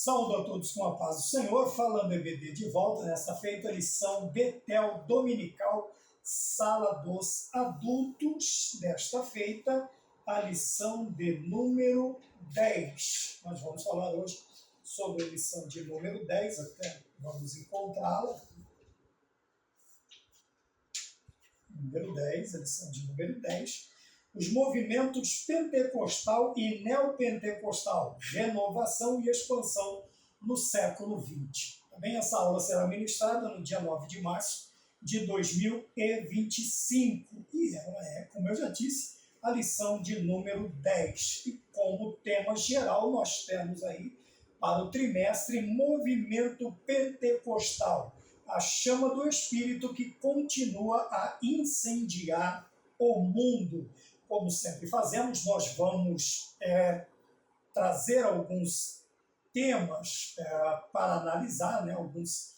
Saúdo a todos com a paz do Senhor, falando EBD de volta, nesta feita lição Betel Dominical, Sala dos Adultos, desta feita a lição de número 10. Nós vamos falar hoje sobre a lição de número 10, até vamos encontrá-la. Número 10, a lição de número 10. Os movimentos pentecostal e neopentecostal, renovação e expansão no século XX. Também essa aula será ministrada no dia 9 de março de 2025. E ela é, como eu já disse, a lição de número 10. E como tema geral nós temos aí para o trimestre movimento pentecostal, a chama do Espírito que continua a incendiar o mundo. Como sempre fazemos, nós vamos trazer alguns temas para analisar, né? Algumas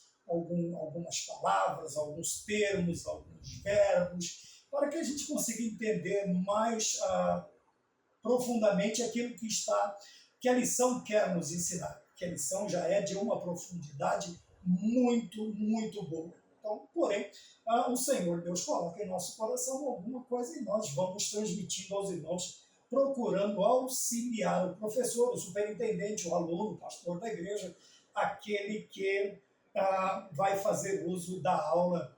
palavras, alguns termos, alguns verbos, para que a gente consiga entender mais profundamente aquilo que a lição quer nos ensinar, que a lição já é de uma profundidade muito, muito boa. Então, porém, o Senhor Deus coloca em nosso coração alguma coisa e nós vamos transmitindo aos irmãos, procurando auxiliar o professor, o superintendente, o aluno, o pastor da igreja, aquele que vai fazer uso da aula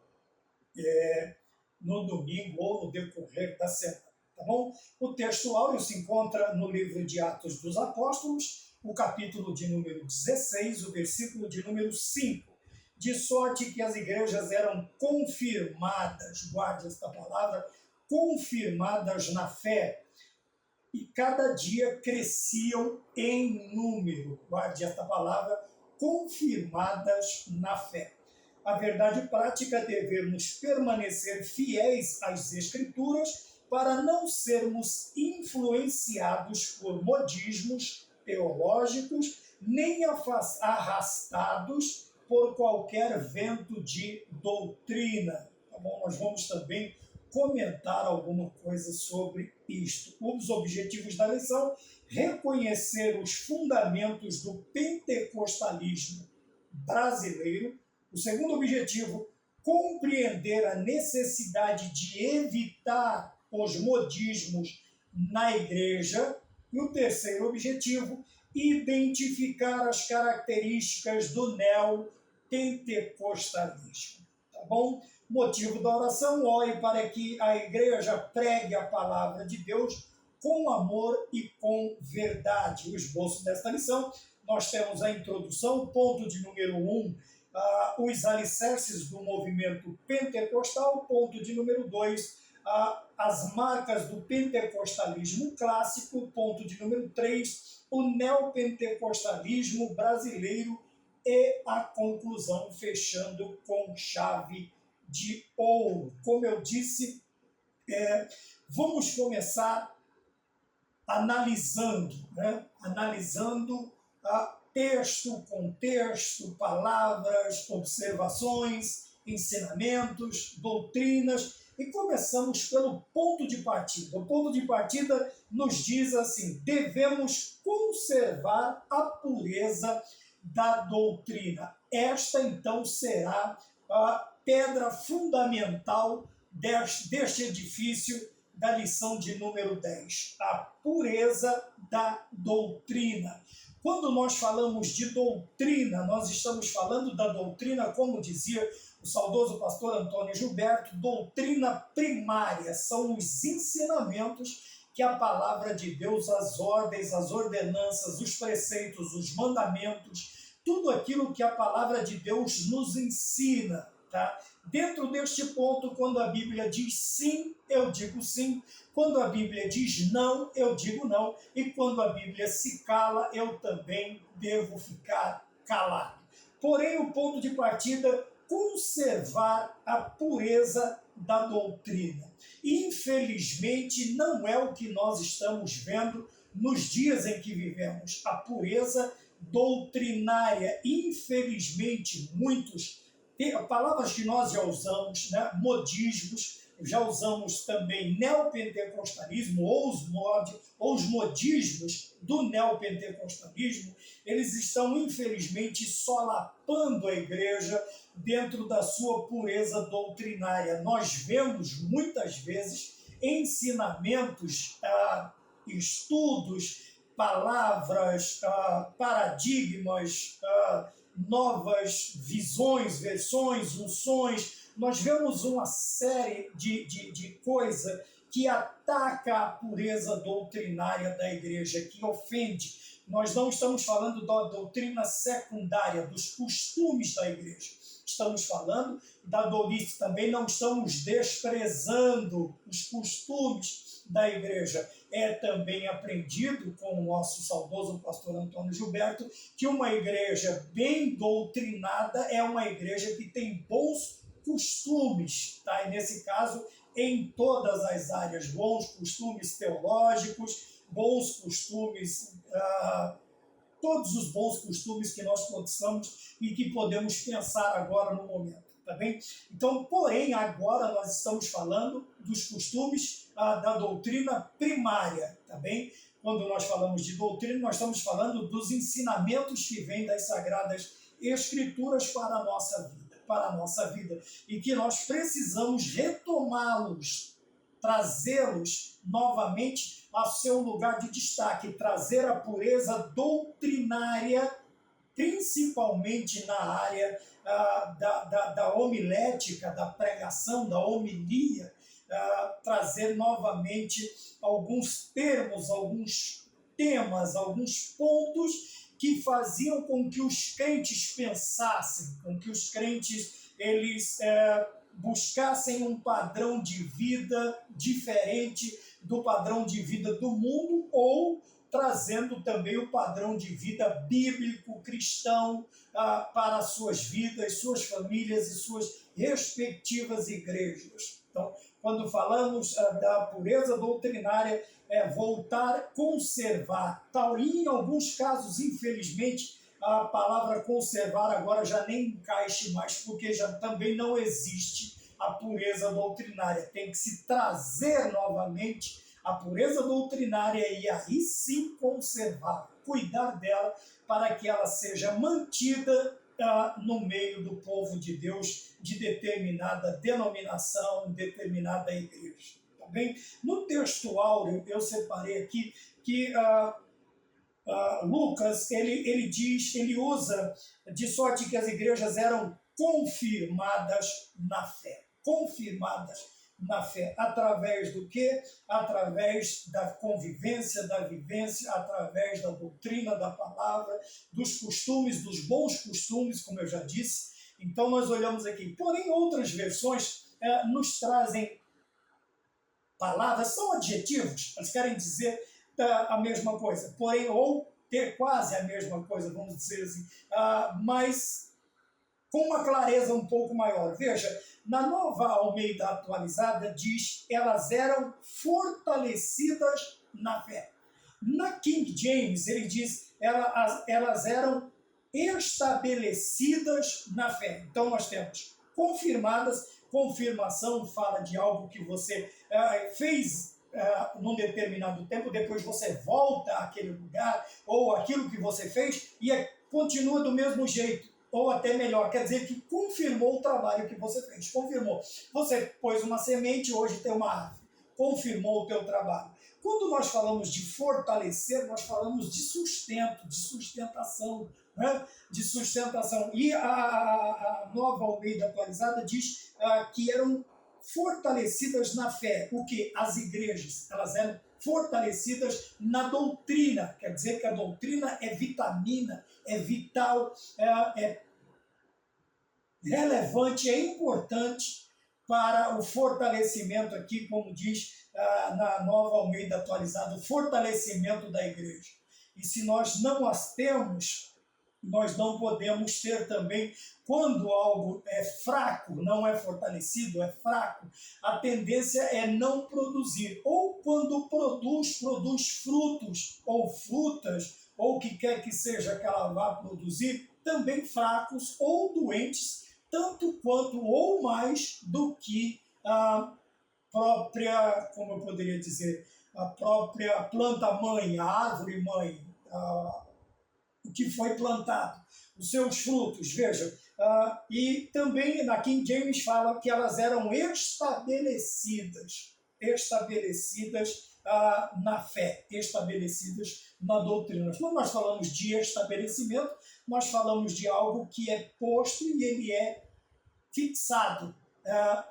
no domingo ou no decorrer da semana. Tá bom? O texto áureo se encontra no livro de Atos dos Apóstolos, o capítulo de número 16, o versículo de número 5. De sorte que as igrejas eram confirmadas, guarde esta palavra, confirmadas na fé, e cada dia cresciam em número, guarde esta palavra, confirmadas na fé. A verdade prática é devemos permanecer fiéis às Escrituras para não sermos influenciados por modismos teológicos, nem arrastados por qualquer vento de doutrina. Tá bom? Nós vamos também comentar alguma coisa sobre isto. Os objetivos da lição: reconhecer os fundamentos do pentecostalismo brasileiro. O segundo objetivo: compreender a necessidade de evitar os modismos na igreja. E o terceiro objetivo: identificar as características do neopentecostalismo. Tá bom? Motivo da oração: ore para que a igreja pregue a palavra de Deus com amor e com verdade. O esboço desta lição: nós temos a introdução, ponto de número 1, os alicerces do movimento pentecostal, ponto de número 2, as marcas do pentecostalismo clássico, ponto de número 3, o neopentecostalismo brasileiro e a conclusão, fechando com chave de ouro. Como eu disse, vamos começar analisando texto, contexto, palavras, observações, ensinamentos, doutrinas, e começamos pelo ponto de partida. O ponto de partida nos diz assim: devemos conservar a pureza da doutrina. Esta, então, será a pedra fundamental deste edifício da lição de número 10, a pureza da doutrina. Quando nós falamos de doutrina, nós estamos falando da doutrina, como dizia o saudoso pastor Antônio Gilberto, doutrina primária. São os ensinamentos que a palavra de Deus, as ordens, as ordenanças, os preceitos, os mandamentos, tudo aquilo que a palavra de Deus nos ensina. Tá? Dentro deste ponto, quando a Bíblia diz sim, eu digo sim. Quando a Bíblia diz não, eu digo não. E quando a Bíblia se cala, eu também devo ficar calado. Porém, o ponto de partida: conservar a pureza da doutrina. Infelizmente, não é o que nós estamos vendo nos dias em que vivemos. A pureza doutrinária. Infelizmente, muitos, palavras que nós já usamos, né? Modismos, já usamos também neopentecostalismo ou os modismos do neopentecostalismo, eles estão, infelizmente, solapando a igreja dentro da sua pureza doutrinária. Nós vemos, muitas vezes, ensinamentos, estudos, palavras, paradigmas, novas visões, versões, unções. Nós vemos uma série de coisas que ataca a pureza doutrinária da igreja, que ofende. Nós não estamos falando da doutrina secundária, dos costumes da igreja. Estamos falando da doutrina, também não estamos desprezando os costumes da igreja. É também aprendido com o nosso saudoso pastor Antônio Gilberto que uma igreja bem doutrinada é uma igreja que tem bons costumes, tá? E nesse caso, em todas as áreas, bons costumes teológicos, bons costumes, todos os bons costumes que nós possamos e que podemos pensar agora no momento, tá bem? Então, porém, agora nós estamos falando dos costumes da doutrina primária, tá bem? Quando nós falamos de doutrina, nós estamos falando dos ensinamentos que vêm das Sagradas Escrituras para a nossa vida, e que nós precisamos retomá-los, trazê-los novamente ao seu lugar de destaque, trazer a pureza doutrinária, principalmente na área da homilética, da pregação, da homilia, trazer novamente alguns termos, alguns temas, alguns pontos que faziam com que os crentes pensassem, com que os crentes eles buscassem um padrão de vida diferente do padrão de vida do mundo, ou trazendo também o padrão de vida bíblico, cristão, para suas vidas, suas famílias e suas respectivas igrejas. Então, quando falamos da pureza doutrinária, é voltar, conservar, tal, e em alguns casos, infelizmente, a palavra conservar agora já nem encaixa mais, porque já também não existe a pureza doutrinária. Tem que se trazer novamente a pureza doutrinária e aí sim conservar, cuidar dela para que ela seja mantida no meio do povo de Deus de determinada denominação, determinada igreja. Tá bem? No texto áureo, eu separei aqui que Lucas, ele usa de sorte que as igrejas eram confirmadas na fé. Confirmadas na fé. Através do quê? Através da convivência, da vivência, através da doutrina, da palavra, dos costumes, dos bons costumes, como eu já disse. Então, nós olhamos aqui. Porém, outras versões nos trazem palavras, são adjetivos, eles querem dizer a mesma coisa, porém, ou ter quase a mesma coisa, vamos dizer assim, mas com uma clareza um pouco maior. Veja, na Nova Almeida Atualizada diz, elas eram fortalecidas na fé. Na King James, ele diz, elas eram estabelecidas na fé. Então, nós temos confirmadas. Confirmação fala de algo que você fez num determinado tempo, depois você volta àquele lugar, ou aquilo que você fez, e continua do mesmo jeito, ou até melhor, quer dizer que confirmou o trabalho que você fez, confirmou. Você pôs uma semente, hoje tem uma árvore, confirmou o teu trabalho. Quando nós falamos de fortalecer, nós falamos de sustento, de sustentação, né? De sustentação. E a Nova Almeida Atualizada diz que eram fortalecidas na fé. O que? As igrejas, elas eram fortalecidas na doutrina. Quer dizer que a doutrina é vitamina, é vital, é relevante, é importante para o fortalecimento aqui, como diz na Nova Almeida Atualizada, o fortalecimento da igreja. E se nós não as temos, nós não podemos ter também, quando algo é fraco, não é fortalecido, é fraco, a tendência é não produzir. Ou quando produz frutos ou frutas, ou o que quer que seja que ela vá produzir, também fracos ou doentes, tanto quanto ou mais do que própria, como eu poderia dizer, a própria planta-mãe, a árvore-mãe, o que foi plantado, os seus frutos, vejam. E também na King James fala que elas eram estabelecidas na fé, estabelecidas na doutrina. Quando nós falamos de estabelecimento, nós falamos de algo que é posto e ele é fixado,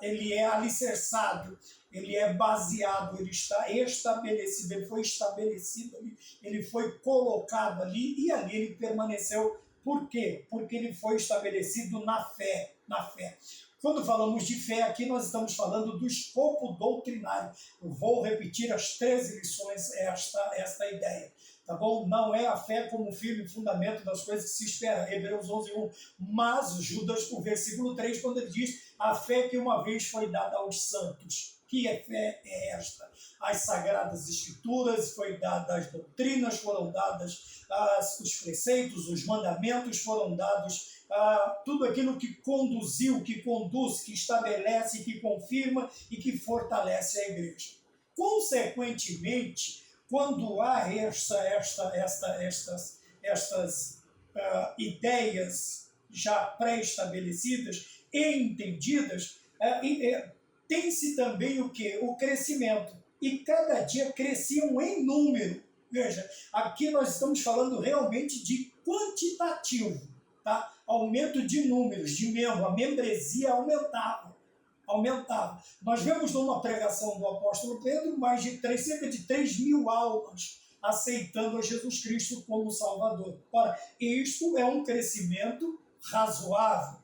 ele é alicerçado, ele é baseado, ele está estabelecido, ele foi estabelecido ali, ele foi colocado ali e ali ele permaneceu. Por quê? Porque ele foi estabelecido na fé, na fé. Quando falamos de fé, aqui nós estamos falando do escopo doutrinário. Eu vou repetir as 13 lições, esta ideia. Tá bom? Não é a fé como firme fundamento das coisas que se espera, Hebreus 11:1, mas Judas, o versículo 3, quando ele diz a fé que uma vez foi dada aos santos. Que fé é esta? As sagradas escrituras, foi dada as doutrinas, foram dadas os preceitos, os mandamentos foram dados, tudo aquilo que conduziu, que conduz, que estabelece, que confirma e que fortalece a igreja. Consequentemente, quando há estas ideias já pré-estabelecidas e entendidas, tem-se também o quê? O crescimento. E cada dia cresciam em número. Veja, aqui nós estamos falando realmente de quantitativo, tá? Aumento de números, de membro, a membresia aumentava. Nós vemos numa pregação do apóstolo Pedro cerca de 3.000 almas aceitando a Jesus Cristo como Salvador. Ora, isto é um crescimento razoável.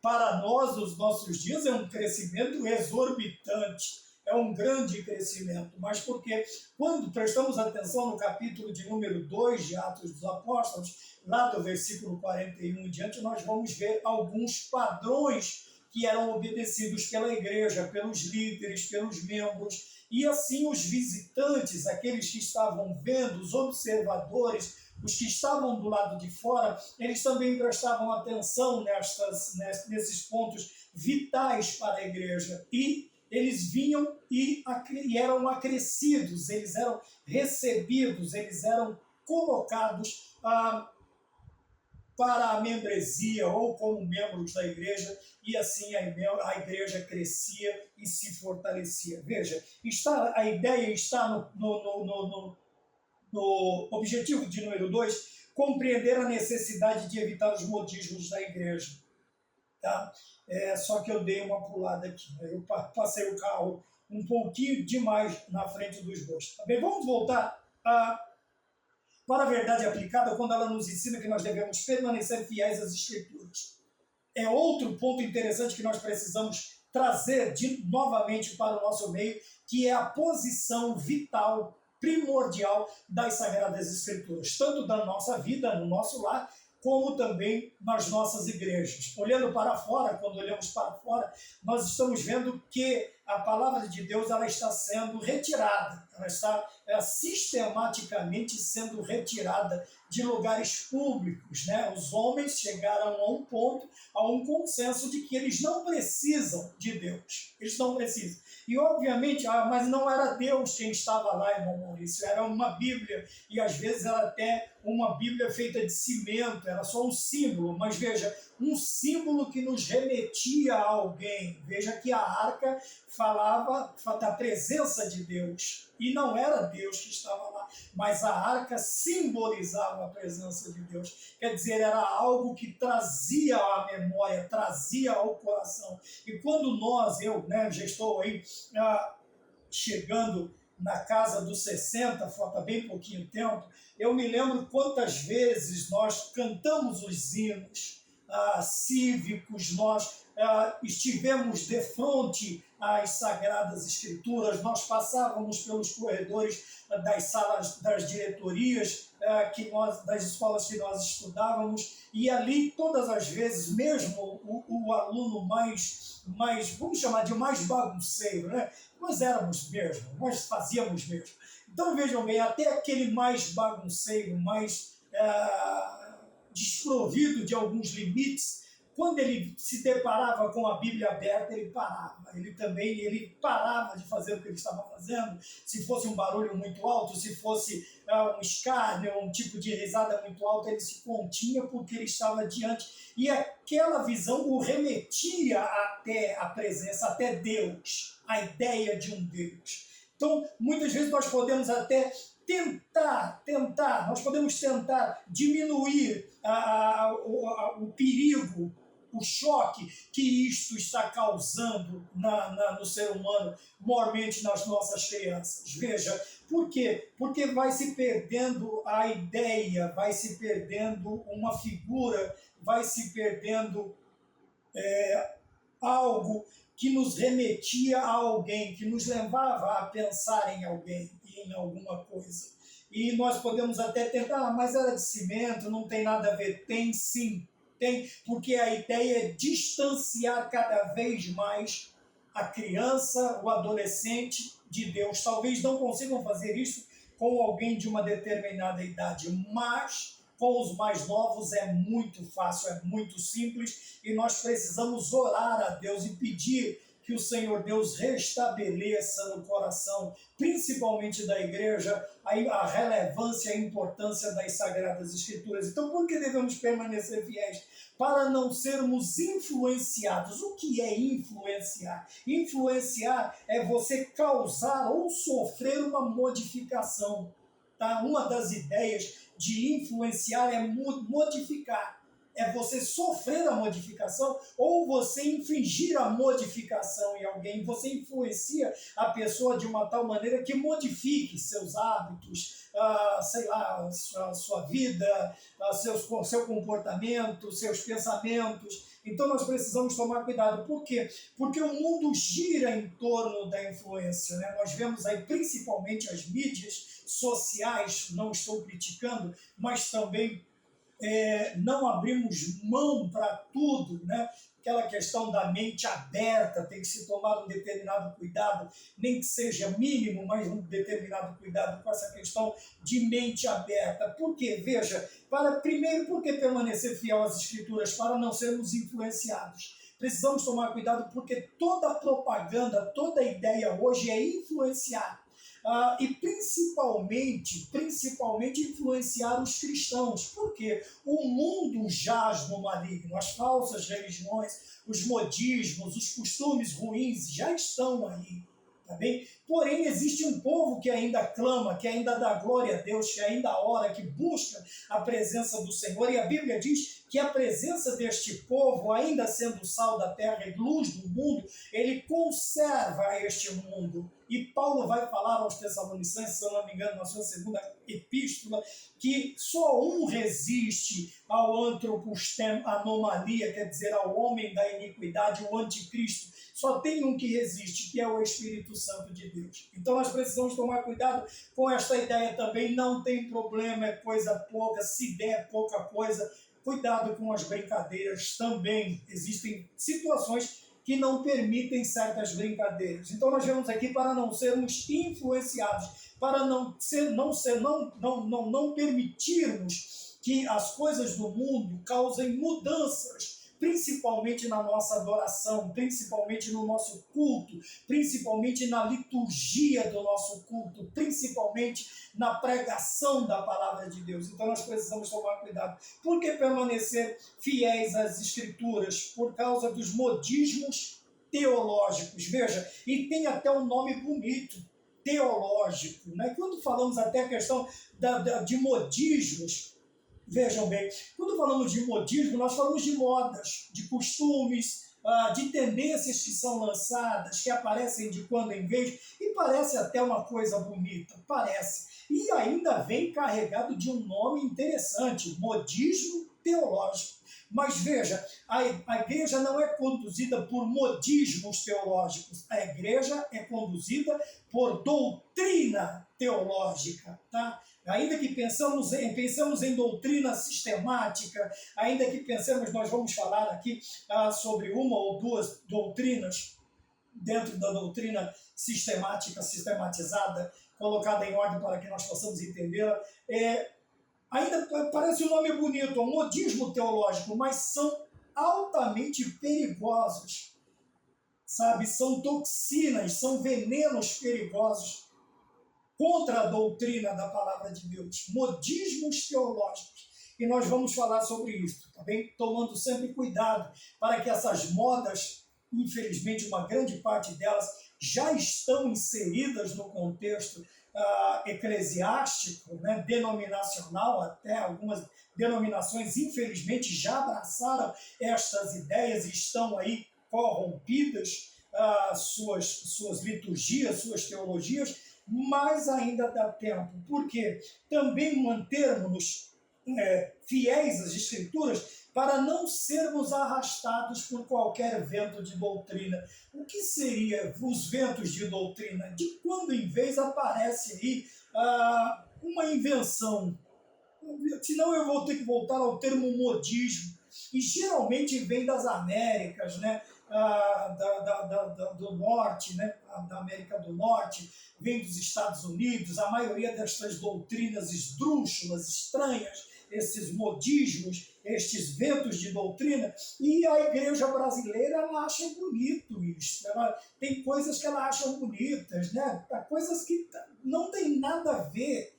Para nós, nos nossos dias, é um crescimento exorbitante, é um grande crescimento. Mas porque quando prestamos atenção no capítulo de número 2 de Atos dos Apóstolos, lá do versículo 41 em diante, nós vamos ver alguns padrões que eram obedecidos pela igreja, pelos líderes, pelos membros, e assim os visitantes, aqueles que estavam vendo, os observadores, os que estavam do lado de fora, eles também prestavam atenção nesses pontos vitais para a igreja. E eles vinham e eram acrescidos, eles eram recebidos, eles eram colocados para a membresia ou como membros da igreja, e assim a igreja crescia e se fortalecia. Veja, a ideia está no objetivo de número 2, compreender a necessidade de evitar os modismos da igreja. Tá? Só que eu dei uma pulada aqui, eu passei o carro um pouquinho demais na frente dos bois. Tá bem? Vamos voltar para a verdade aplicada, quando ela nos ensina que nós devemos permanecer fiéis às Escrituras. É outro ponto interessante que nós precisamos trazer novamente para o nosso meio, que é a posição vital, primordial das Sagradas Escrituras, tanto da nossa vida, no nosso lar, como também nas nossas igrejas. Olhando para fora, quando olhamos para fora, nós estamos vendo que a palavra de Deus ela está sendo retirada, ela está sistematicamente sendo retirada de lugares públicos, né? Os homens chegaram a um ponto, a um consenso de que eles não precisam de Deus, eles não precisam. E obviamente, mas não era Deus quem estava lá, irmão Maurício, era uma Bíblia, e às vezes era até uma Bíblia feita de cimento, era só um símbolo, mas veja, um símbolo que nos remetia a alguém. Veja que a arca falava da presença de Deus, e não era Deus que estava lá, mas a arca simbolizava a presença de Deus. Quer dizer, era algo que trazia à memória, trazia ao coração. E quando eu já estou aí chegando na casa dos 60, falta bem pouquinho tempo, eu me lembro quantas vezes nós cantamos os hinos cívicos, nós estivemos de frente às Sagradas Escrituras, nós passávamos pelos corredores das salas, das diretorias, das escolas que nós estudávamos, e ali todas as vezes, mesmo o aluno mais, vamos chamar de mais bagunceiro, né? Nós éramos mesmo, nós fazíamos mesmo. Então vejam bem, até aquele mais bagunceiro, mais desprovido de alguns limites, quando ele se deparava com a Bíblia aberta, ele parava. Ele parava de fazer o que ele estava fazendo. Se fosse um barulho muito alto, se fosse um escárnio, um tipo de risada muito alta, ele se continha porque ele estava diante. E aquela visão o remetia até a presença, até Deus, a ideia de um Deus. Então, muitas vezes nós podemos até nós podemos tentar diminuir o perigo, o choque que isto está causando no ser humano, mormente nas nossas crianças. Veja, por quê? Porque vai se perdendo a ideia, vai se perdendo uma figura, vai se perdendo algo que nos remetia a alguém, que nos levava a pensar em alguém e em alguma coisa. E nós podemos até tentar, mas era de cimento, não tem nada a ver. Tem sim, tem, porque a ideia é distanciar cada vez mais a criança, o adolescente de Deus. Talvez não consigam fazer isso com alguém de uma determinada idade, mas com os mais novos é muito fácil, é muito simples, e nós precisamos orar a Deus e pedir que o Senhor Deus restabeleça no coração, principalmente da igreja, a relevância e a importância das Sagradas Escrituras. Então, por que devemos permanecer fiéis? Para não sermos influenciados. O que é influenciar? Influenciar é você causar ou sofrer uma modificação. Tá? Uma das ideias de influenciar é modificar. É você sofrer a modificação ou você infligir a modificação em alguém. Você influencia a pessoa de uma tal maneira que modifique seus hábitos, sua vida, seu comportamento, seus pensamentos. Então nós precisamos tomar cuidado. Por quê? Porque o mundo gira em torno da influência. Né? Nós vemos aí principalmente as mídias sociais, não estou criticando, mas também não abrimos mão para tudo, né? Aquela questão da mente aberta, tem que se tomar um determinado cuidado, nem que seja mínimo, mas um determinado cuidado com essa questão de mente aberta. Por quê? Veja, primeiro, por que permanecer fiel às Escrituras? Para não sermos influenciados. Precisamos tomar cuidado porque toda propaganda, toda ideia hoje é influenciar. E principalmente influenciar os cristãos, porque o mundo jaz no maligno, as falsas religiões, os modismos, os costumes ruins já estão aí, tá bem? Porém, existe um povo que ainda clama, que ainda dá glória a Deus, que ainda ora, que busca a presença do Senhor, e a Bíblia diz que a presença deste povo, ainda sendo sal da terra e luz do mundo, ele conserva este mundo. E Paulo vai falar aos Tessalonicenses, se eu não me engano, na sua segunda epístola, que só um resiste ao antropostém, anomalia, quer dizer, ao homem da iniquidade, o anticristo. Só tem um que resiste, que é o Espírito Santo de Deus. Então nós precisamos tomar cuidado com esta ideia também. Não tem problema, é coisa pouca, se der pouca coisa, cuidado com as brincadeiras também. Existem situações que não permitem certas brincadeiras. Então nós vemos aqui para não sermos influenciados, para não permitirmos que as coisas do mundo causem mudanças, principalmente na nossa adoração, principalmente no nosso culto, principalmente na liturgia do nosso culto, principalmente na pregação da palavra de Deus. Então nós precisamos tomar cuidado. Por que permanecer fiéis às Escrituras? Por causa dos modismos teológicos. Veja, e tem até um nome bonito, teológico. Né? Quando falamos até a questão de modismos, vejam bem, quando falamos de modismo, nós falamos de modas, de costumes, de tendências que são lançadas, que aparecem de quando em vez, e parece até uma coisa bonita, parece. E ainda vem carregado de um nome interessante, modismo teológico. Mas veja, a igreja não é conduzida por modismos teológicos, a igreja é conduzida por doutrina teológica, tá? Ainda que pensamos em doutrina sistemática, ainda que pensemos, nós vamos falar aqui sobre uma ou duas doutrinas dentro da doutrina sistemática, sistematizada, colocada em ordem para que nós possamos entendê-la. Ainda parece um nome bonito, um modismo teológico, mas são altamente perigosos, sabe? São toxinas, são venenos perigosos contra a doutrina da palavra de Deus, modismos teológicos. E nós vamos falar sobre isso, tá bem? Tomando sempre cuidado para que essas modas, infelizmente uma grande parte delas, já estão inseridas no contexto eclesiástico, né, denominacional, até algumas denominações, infelizmente, já abraçaram estas ideias e estão aí corrompidas, suas liturgias, suas teologias, mas ainda dá tempo, porque também mantermos-nos fiéis às Escrituras para não sermos arrastados por qualquer vento de doutrina. O que seria os ventos de doutrina? De quando em vez aparece aí uma invenção, senão eu vou ter que voltar ao termo modismo, e geralmente vem das Américas, né? Do norte, né? Da América do Norte, vem dos Estados Unidos, a maioria destas doutrinas esdrúxulas, estranhas, esses modismos, estes ventos de doutrina, e a igreja brasileira ela acha bonito isso, ela tem coisas que ela acha bonitas, né? Coisas que não tem nada a ver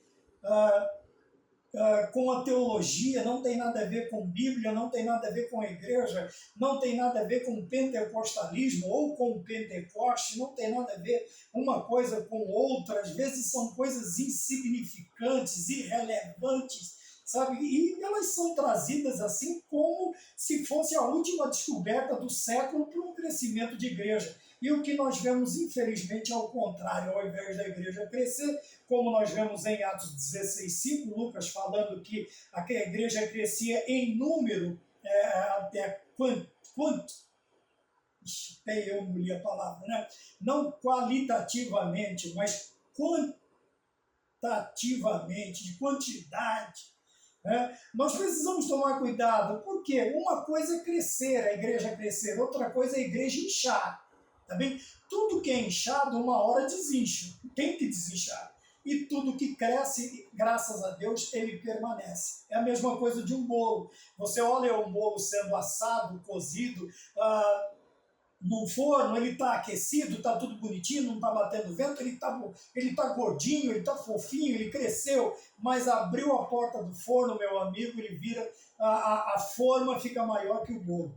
com a teologia, não tem nada a ver com Bíblia, não tem nada a ver com a igreja, não tem nada a ver com o pentecostalismo ou com o Pentecoste, não tem nada a ver uma coisa com outra, às vezes são coisas insignificantes, irrelevantes, sabe? E elas são trazidas assim como se fosse a última descoberta do século para um crescimento de igreja. E o que nós vemos, infelizmente, é o contrário. Ao invés da igreja crescer, como nós vemos em Atos 16:5, Lucas falando que a igreja crescia em número, eu engoli a palavra, né? Não qualitativamente, mas quantitativamente, de quantidade. Nós precisamos tomar cuidado, porque uma coisa é crescer, a igreja crescer, outra coisa é a igreja inchar. Tá bem? Tudo que é inchado, uma hora desincha, tem que desinchar. E tudo que cresce, graças a Deus, ele permanece. É a mesma coisa de um bolo. Você olha um bolo sendo assado, cozido, no forno, ele está aquecido, está tudo bonitinho, não está batendo vento, ele tá gordinho, ele está fofinho, ele cresceu, mas abriu a porta do forno, meu amigo, ele vira, a forma fica maior que o bolo,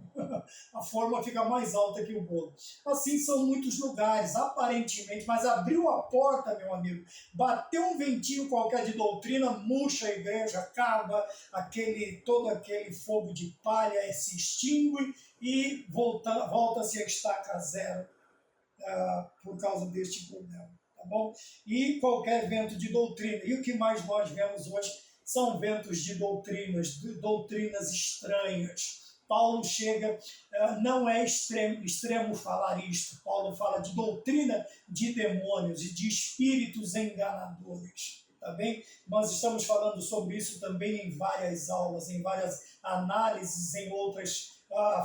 a forma fica mais alta que o bolo. Assim são muitos lugares, aparentemente, mas abriu a porta, meu amigo, bateu um ventinho qualquer de doutrina, murcha a igreja, acaba, todo aquele fogo de palha se extingue, e volta-se a estaca zero por causa deste problema, tá bom? E qualquer vento de doutrina. E o que mais nós vemos hoje são ventos de doutrinas estranhas. Paulo chega, não é extremo falar isto. Paulo fala de doutrina de demônios e de espíritos enganadores. Tá bem? Nós estamos falando sobre isso também em várias aulas, em várias análises, em outras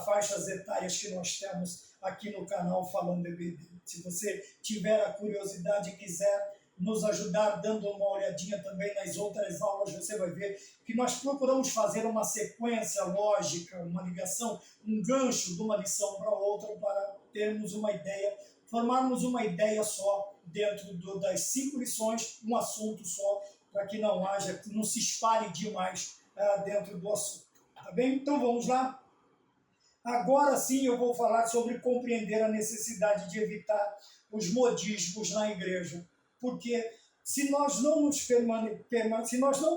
faixas etárias que nós temos aqui no canal Falando EBD. Se você tiver a curiosidade e quiser nos ajudar dando uma olhadinha também nas outras aulas, você vai ver que nós procuramos fazer uma sequência lógica, uma ligação, um gancho de uma lição para outra para termos uma ideia, formarmos uma ideia só dentro das 5 lições, um assunto só, para que não se espalhe demais dentro do assunto. Tá bem? Então vamos lá. Agora sim eu vou falar sobre compreender a necessidade de evitar os modismos na igreja. Porque se nós não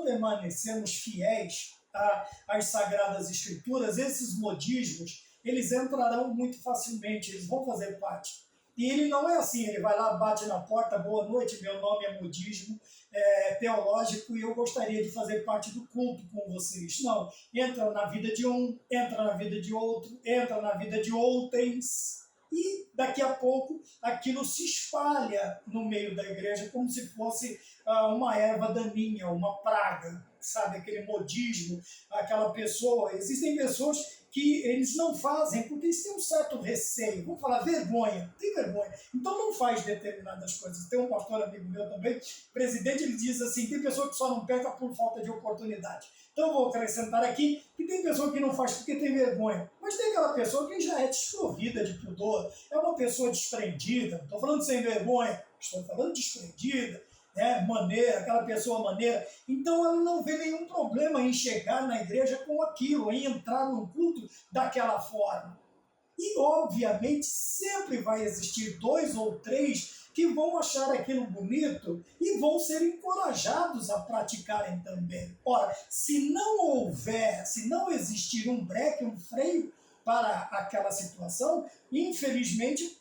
permanecermos fiéis às Sagradas Escrituras, esses modismos, eles entrarão muito facilmente, eles vão fazer parte. E ele não é assim, ele vai lá, bate na porta, boa noite, meu nome é modismo teológico e eu gostaria de fazer parte do culto com vocês. Não, entra na vida de um, entra na vida de outro, entra na vida de outros, e daqui a pouco aquilo se espalha no meio da igreja como se fosse uma erva daninha, uma praga, sabe, aquele modismo, aquela pessoa. Existem pessoas que eles não fazem porque eles têm um certo receio, vamos falar vergonha, tem vergonha, então não faz determinadas coisas. Tem um pastor amigo meu também, presidente, ele diz assim, tem pessoa que só não peca por falta de oportunidade. Então eu vou acrescentar aqui que tem pessoa que não faz porque tem vergonha, mas tem aquela pessoa que já é desprovida de pudor, é uma pessoa desprendida, não estou falando sem vergonha, estou falando desprendida, maneira, aquela pessoa maneira, então ela não vê nenhum problema em chegar na igreja com aquilo, em entrar num culto daquela forma. E, obviamente, sempre vai existir 2 ou 3 que vão achar aquilo bonito e vão ser encorajados a praticarem também. Ora, se não existir um breque, um freio para aquela situação, infelizmente,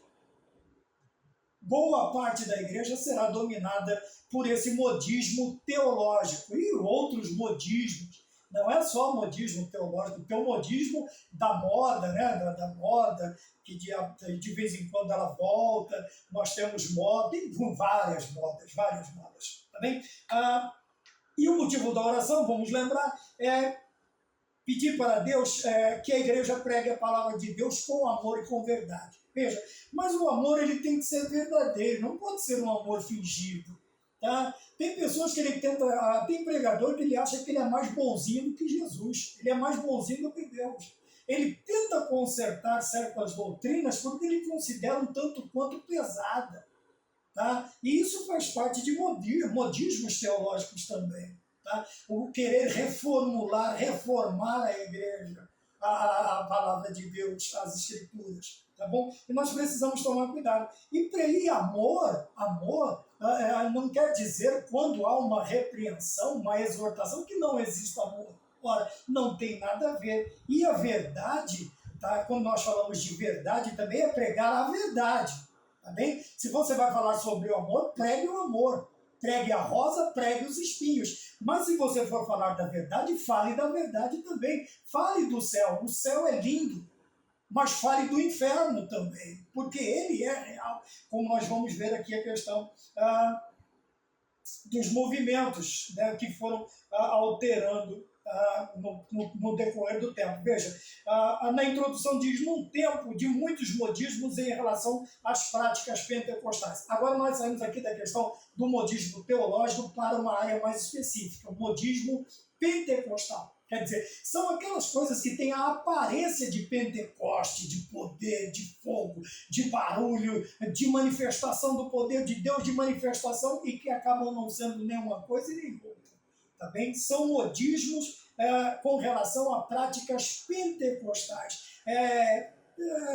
boa parte da igreja será dominada por esse modismo teológico e outros modismos. Não é só modismo teológico, tem o modismo da moda, da moda, que de vez em quando ela volta, nós temos moda, tem várias modas, tá bem? E o motivo da oração, vamos lembrar, é pedir para Deus que a igreja pregue a palavra de Deus com amor e com verdade. Veja, mas o amor ele tem que ser verdadeiro, não pode ser um amor fingido. Tá? Tem pessoas que ele tenta, tem pregador que ele acha que ele é mais bonzinho do que Jesus, ele é mais bonzinho do que Deus. Ele tenta consertar certas doutrinas porque ele considera um tanto quanto pesada. Tá? E isso faz parte de modismos teológicos também. Tá? O querer reformar a igreja, a palavra de Deus, as escrituras. Tá bom? E nós precisamos tomar cuidado. E amor não quer dizer quando há uma repreensão, uma exortação, que não existe amor. Ora, não tem nada a ver. E a verdade, tá? Quando nós falamos de verdade, também é pregar a verdade. Tá bem? Se você vai falar sobre o amor, pregue o amor. Pregue a rosa, pregue os espinhos. Mas se você for falar da verdade, fale da verdade também. Fale do céu. O céu é lindo. Mas fale do inferno também, porque ele é real, como nós vamos ver aqui a questão dos movimentos, né, que foram alterando no decorrer do tempo. Veja, na introdução diz, num tempo de muitos modismos em relação às práticas pentecostais. Agora nós saímos aqui da questão do modismo teológico para uma área mais específica, o modismo pentecostal. Quer dizer, são aquelas coisas que têm a aparência de Pentecoste, de poder, de fogo, de barulho, de manifestação do poder de Deus, de manifestação, e que acabam não sendo nenhuma coisa e nem outra. Tá bem? São modismos com relação a práticas pentecostais.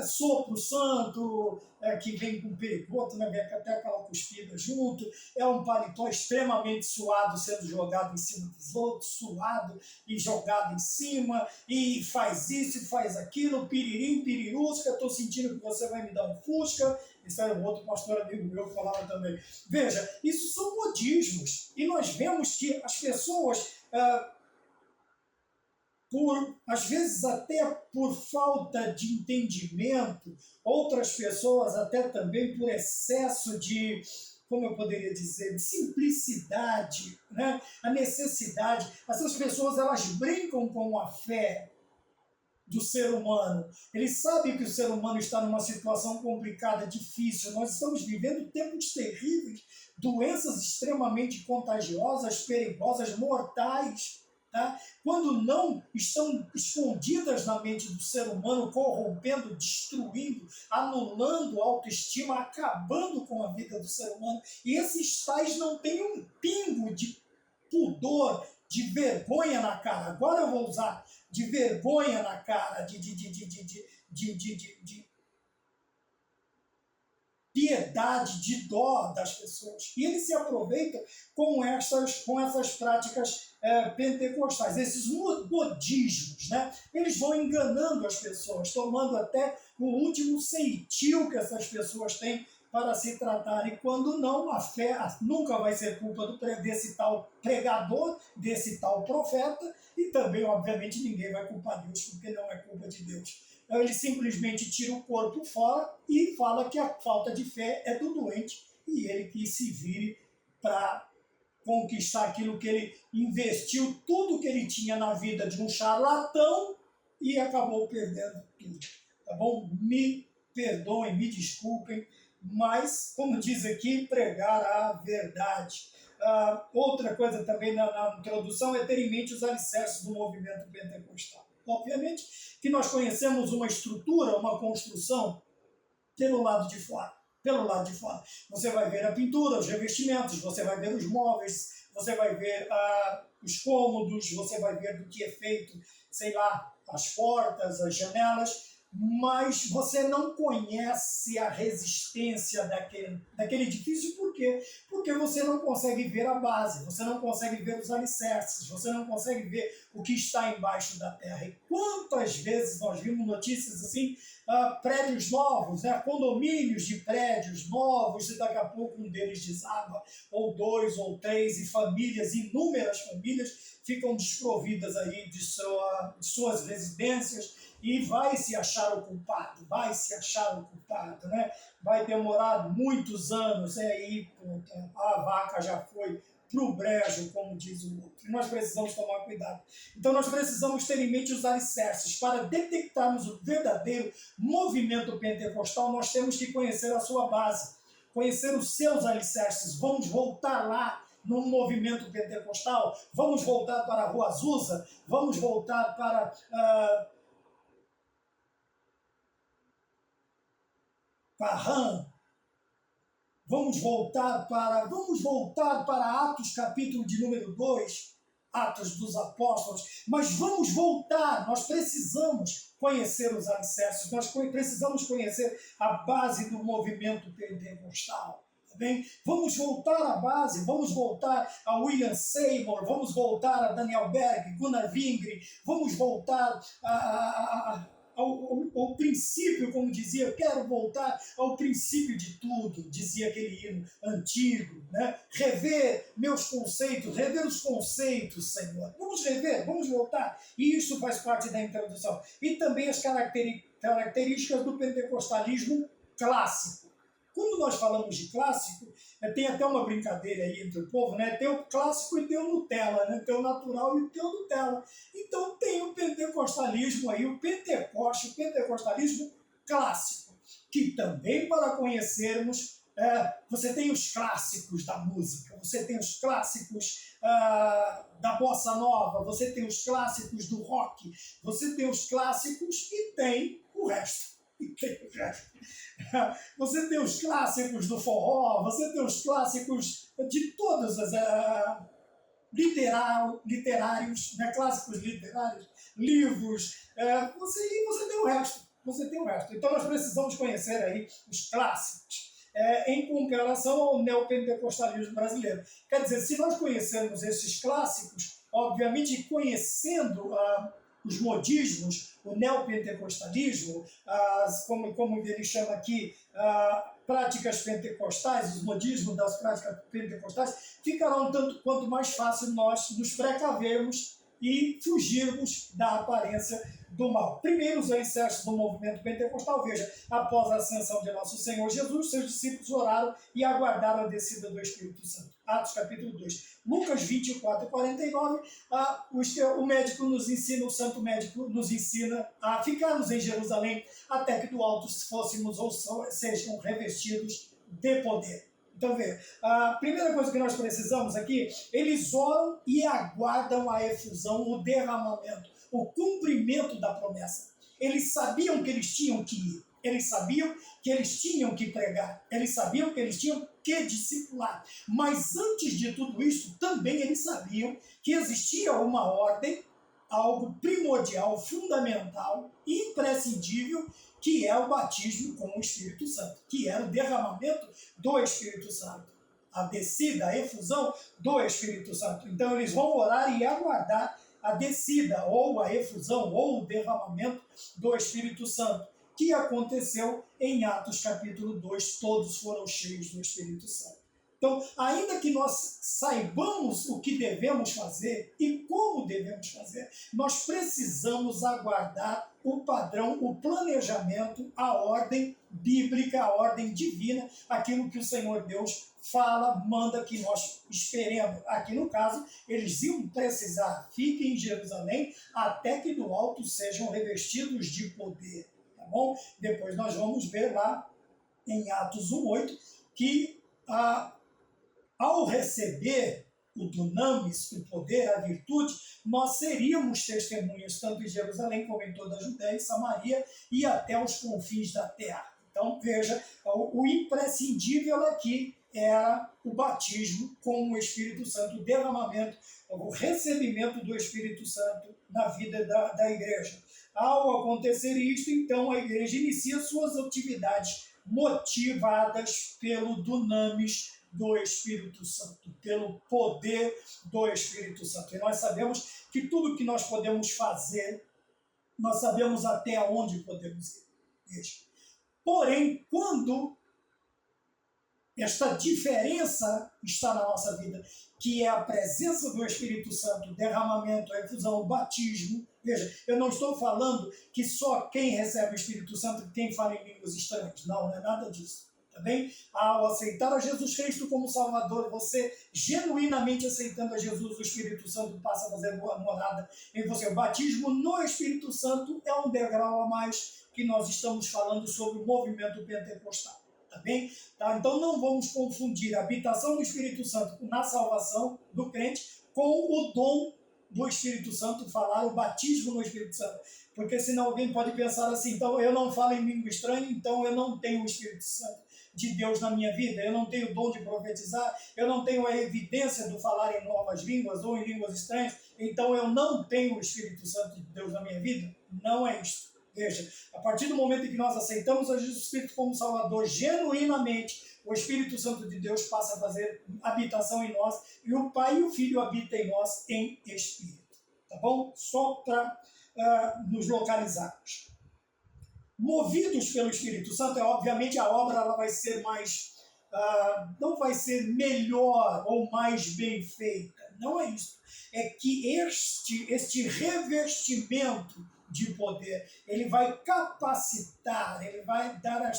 Sopro santo, que vem com perigoto, né? Vem até aquela cuspida junto, é um paletó extremamente suado sendo jogado em cima dos outros, suado e jogado em cima, e faz isso e faz aquilo, piririm, pirirusca, estou sentindo que você vai me dar um fusca. Isso era um outro pastor amigo meu que falava também. Veja, isso são modismos, e nós vemos que as pessoas... às vezes até por falta de entendimento, outras pessoas até também por excesso de, como eu poderia dizer, de simplicidade, né? A necessidade. Essas pessoas, elas brincam com a fé do ser humano. Eles sabem que o ser humano está numa situação complicada, difícil. Nós estamos vivendo tempos terríveis, doenças extremamente contagiosas, perigosas, mortais. Tá? Quando não estão escondidas na mente do ser humano, corrompendo, destruindo, anulando a autoestima, acabando com a vida do ser humano. E esses tais não têm um pingo de pudor, de vergonha na cara. Agora eu vou usar de vergonha na cara, de piedade, de dó das pessoas. E eles se aproveitam com essas práticas pentecostais, esses modismos, né? Eles vão enganando as pessoas, tomando até o último centil que essas pessoas têm para se tratarem, quando não, a fé nunca vai ser culpa desse tal pregador, desse tal profeta, e também, obviamente, ninguém vai culpar Deus, porque não é culpa de Deus. Então, ele simplesmente tira o corpo fora e fala que a falta de fé é do doente, e ele que se vire para conquistar aquilo que ele investiu, tudo que ele tinha na vida de um charlatão e acabou perdendo tudo. Tá bom? Me perdoem, me desculpem, mas, como diz aqui, pregar a verdade. Outra coisa também na introdução é ter em mente os alicerces do movimento pentecostal. Obviamente que nós conhecemos uma estrutura, uma construção pelo lado de fora. Pelo lado de fora. Você vai ver a pintura, os revestimentos, você vai ver os móveis, você vai ver os cômodos, você vai ver do que é feito, sei lá, as portas, as janelas, mas você não conhece a resistência daquele edifício. Por quê? Porque você não consegue ver a base, você não consegue ver os alicerces, você não consegue ver o que está embaixo da terra. E quantas vezes nós vimos notícias assim, prédios novos, né? Condomínios de prédios novos, e daqui a pouco um deles desaba, ou dois, ou três, e famílias, inúmeras famílias, ficam desprovidas aí de suas residências, e vai se achar o culpado, né? Vai demorar muitos anos, aí a vaca já foi para o brejo, como diz o outro. E nós precisamos tomar cuidado. Então nós precisamos ter em mente os alicerces. Para detectarmos o verdadeiro movimento pentecostal, nós temos que conhecer a sua base, conhecer os seus alicerces. Vamos voltar lá no movimento pentecostal, vamos voltar para a Rua Azusa, vamos voltar para RAM, vamos voltar para Atos, capítulo de número 2, Atos dos Apóstolos, mas vamos voltar, nós precisamos conhecer os alicerces, nós precisamos conhecer a base do movimento pentecostal. Tá bem? Vamos voltar à base, vamos voltar a William Seymour, vamos voltar a Daniel Berg, Gunnar Wingren, vamos voltar ao princípio, como dizia, eu quero voltar ao princípio de tudo, dizia aquele hino antigo, né? Rever meus conceitos, rever os conceitos, Senhor. Vamos rever, vamos voltar. E isso faz parte da introdução. E também as características do pentecostalismo clássico. Quando nós falamos de clássico, tem até uma brincadeira aí entre o povo, né? Tem o clássico e tem o Nutella, né? Tem o natural e tem o Nutella. Então tem o pentecostalismo aí, o pentecostalismo clássico, que também, para conhecermos, você tem os clássicos da música, você tem os clássicos da bossa nova, você tem os clássicos do rock, você tem os clássicos e tem o resto. Você tem os clássicos do forró, você tem os clássicos de todas as literários, né? Clássicos literários, livros, você tem o resto. Então nós precisamos conhecer aí os clássicos em comparação ao neopentecostalismo brasileiro. Quer dizer, se nós conhecermos esses clássicos, obviamente conhecendo os modismos, o neopentecostalismo, como ele chama aqui, práticas pentecostais, os modismos das práticas pentecostais, ficará um tanto quanto mais fácil nós nos precavermos e fugirmos da aparência do mal. Primeiro, os alicerces do movimento pentecostal. Veja, após a ascensão de nosso Senhor Jesus, seus discípulos oraram e aguardaram a descida do Espírito Santo. Atos capítulo 2. Lucas 24 e 49, o médico nos ensina, o santo médico nos ensina a ficarmos em Jerusalém até que do alto fôssemos ou sejam revestidos de poder. Então, veja, a primeira coisa que nós precisamos aqui, eles oram e aguardam a efusão, o derramamento, o cumprimento da promessa. Eles sabiam que eles tinham que ir, eles sabiam que eles tinham que pregar, eles sabiam que eles tinham que discipular. Mas antes de tudo isso, também eles sabiam que existia uma ordem, algo primordial, fundamental, imprescindível, que é o batismo com o Espírito Santo, que era o derramamento do Espírito Santo, a descida, a efusão do Espírito Santo. Então eles vão orar e aguardar a descida, ou a efusão, ou o derramamento do Espírito Santo, que aconteceu em Atos capítulo 2, todos foram cheios do Espírito Santo. Então, ainda que nós saibamos o que devemos fazer e como devemos fazer, nós precisamos aguardar o padrão, o planejamento, a ordem bíblica, a ordem divina, aquilo que o Senhor Deus fala, manda que nós esperemos. Aqui no caso, eles iam precisar, fiquem em Jerusalém, até que do alto sejam revestidos de poder. Tá bom? Depois nós vamos ver lá em Atos 1:8 que ao receber o dunamis, o poder, a virtude, nós seríamos testemunhas tanto em Jerusalém como em toda a Judéia e Samaria e até os confins da terra. Então, veja, o imprescindível aqui era o batismo com o Espírito Santo, o derramamento, o recebimento do Espírito Santo na vida da igreja. Ao acontecer isto, então, a igreja inicia suas atividades motivadas pelo dunamis do Espírito Santo, pelo poder do Espírito Santo. E nós sabemos que tudo que nós podemos fazer, nós sabemos até onde podemos ir. Porém, quando esta diferença está na nossa vida, que é a presença do Espírito Santo, o derramamento, a efusão, o batismo. Veja, eu não estou falando que só quem recebe o Espírito Santo, quem fala em línguas estranhas. Não é nada disso. Tá bem? Ao aceitar a Jesus Cristo como Salvador, você genuinamente aceitando a Jesus, o Espírito Santo passa a fazer boa morada em você. O batismo no Espírito Santo é um degrau a mais que nós estamos falando sobre o movimento pentecostal. Tá bem? Tá? Então não vamos confundir a habitação do Espírito Santo na salvação do crente com o dom do Espírito Santo, falar o batismo no Espírito Santo. Porque senão alguém pode pensar assim, então eu não falo em língua estranha, então eu não tenho o Espírito Santo de Deus na minha vida, eu não tenho o dom de profetizar, eu não tenho a evidência do falar em novas línguas ou em línguas estranhas, então eu não tenho o Espírito Santo de Deus na minha vida. Não é isso. Veja, a partir do momento em que nós aceitamos a Jesus Cristo como Salvador, genuinamente, o Espírito Santo de Deus passa a fazer habitação em nós, e o Pai e o Filho habitam em nós em Espírito. Tá bom? Só para nos localizarmos. Movidos pelo Espírito Santo, obviamente a obra ela vai ser mais, não vai ser melhor ou mais bem feita. Não é isso. É que este revestimento de poder, ele vai capacitar, ele vai dar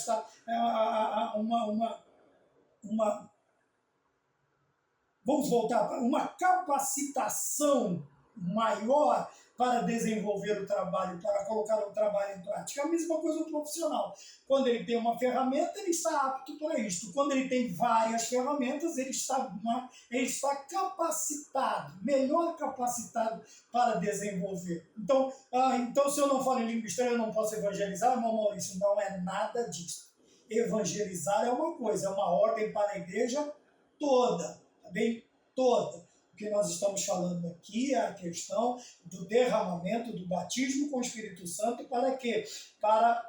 vamos voltar para uma capacitação maior para desenvolver o trabalho, para colocar o trabalho em prática. É a mesma coisa do profissional. Quando ele tem uma ferramenta, ele está apto para isto. Quando ele tem várias ferramentas, ele está capacitado, melhor capacitado para desenvolver. Então, se eu não falo em língua estranha, eu não posso evangelizar? Não, Maurício, não é nada disso. Evangelizar é uma coisa, é uma ordem para a igreja toda, tá bem? Toda. O que nós estamos falando aqui é a questão do derramamento, do batismo com o Espírito Santo, para quê? Para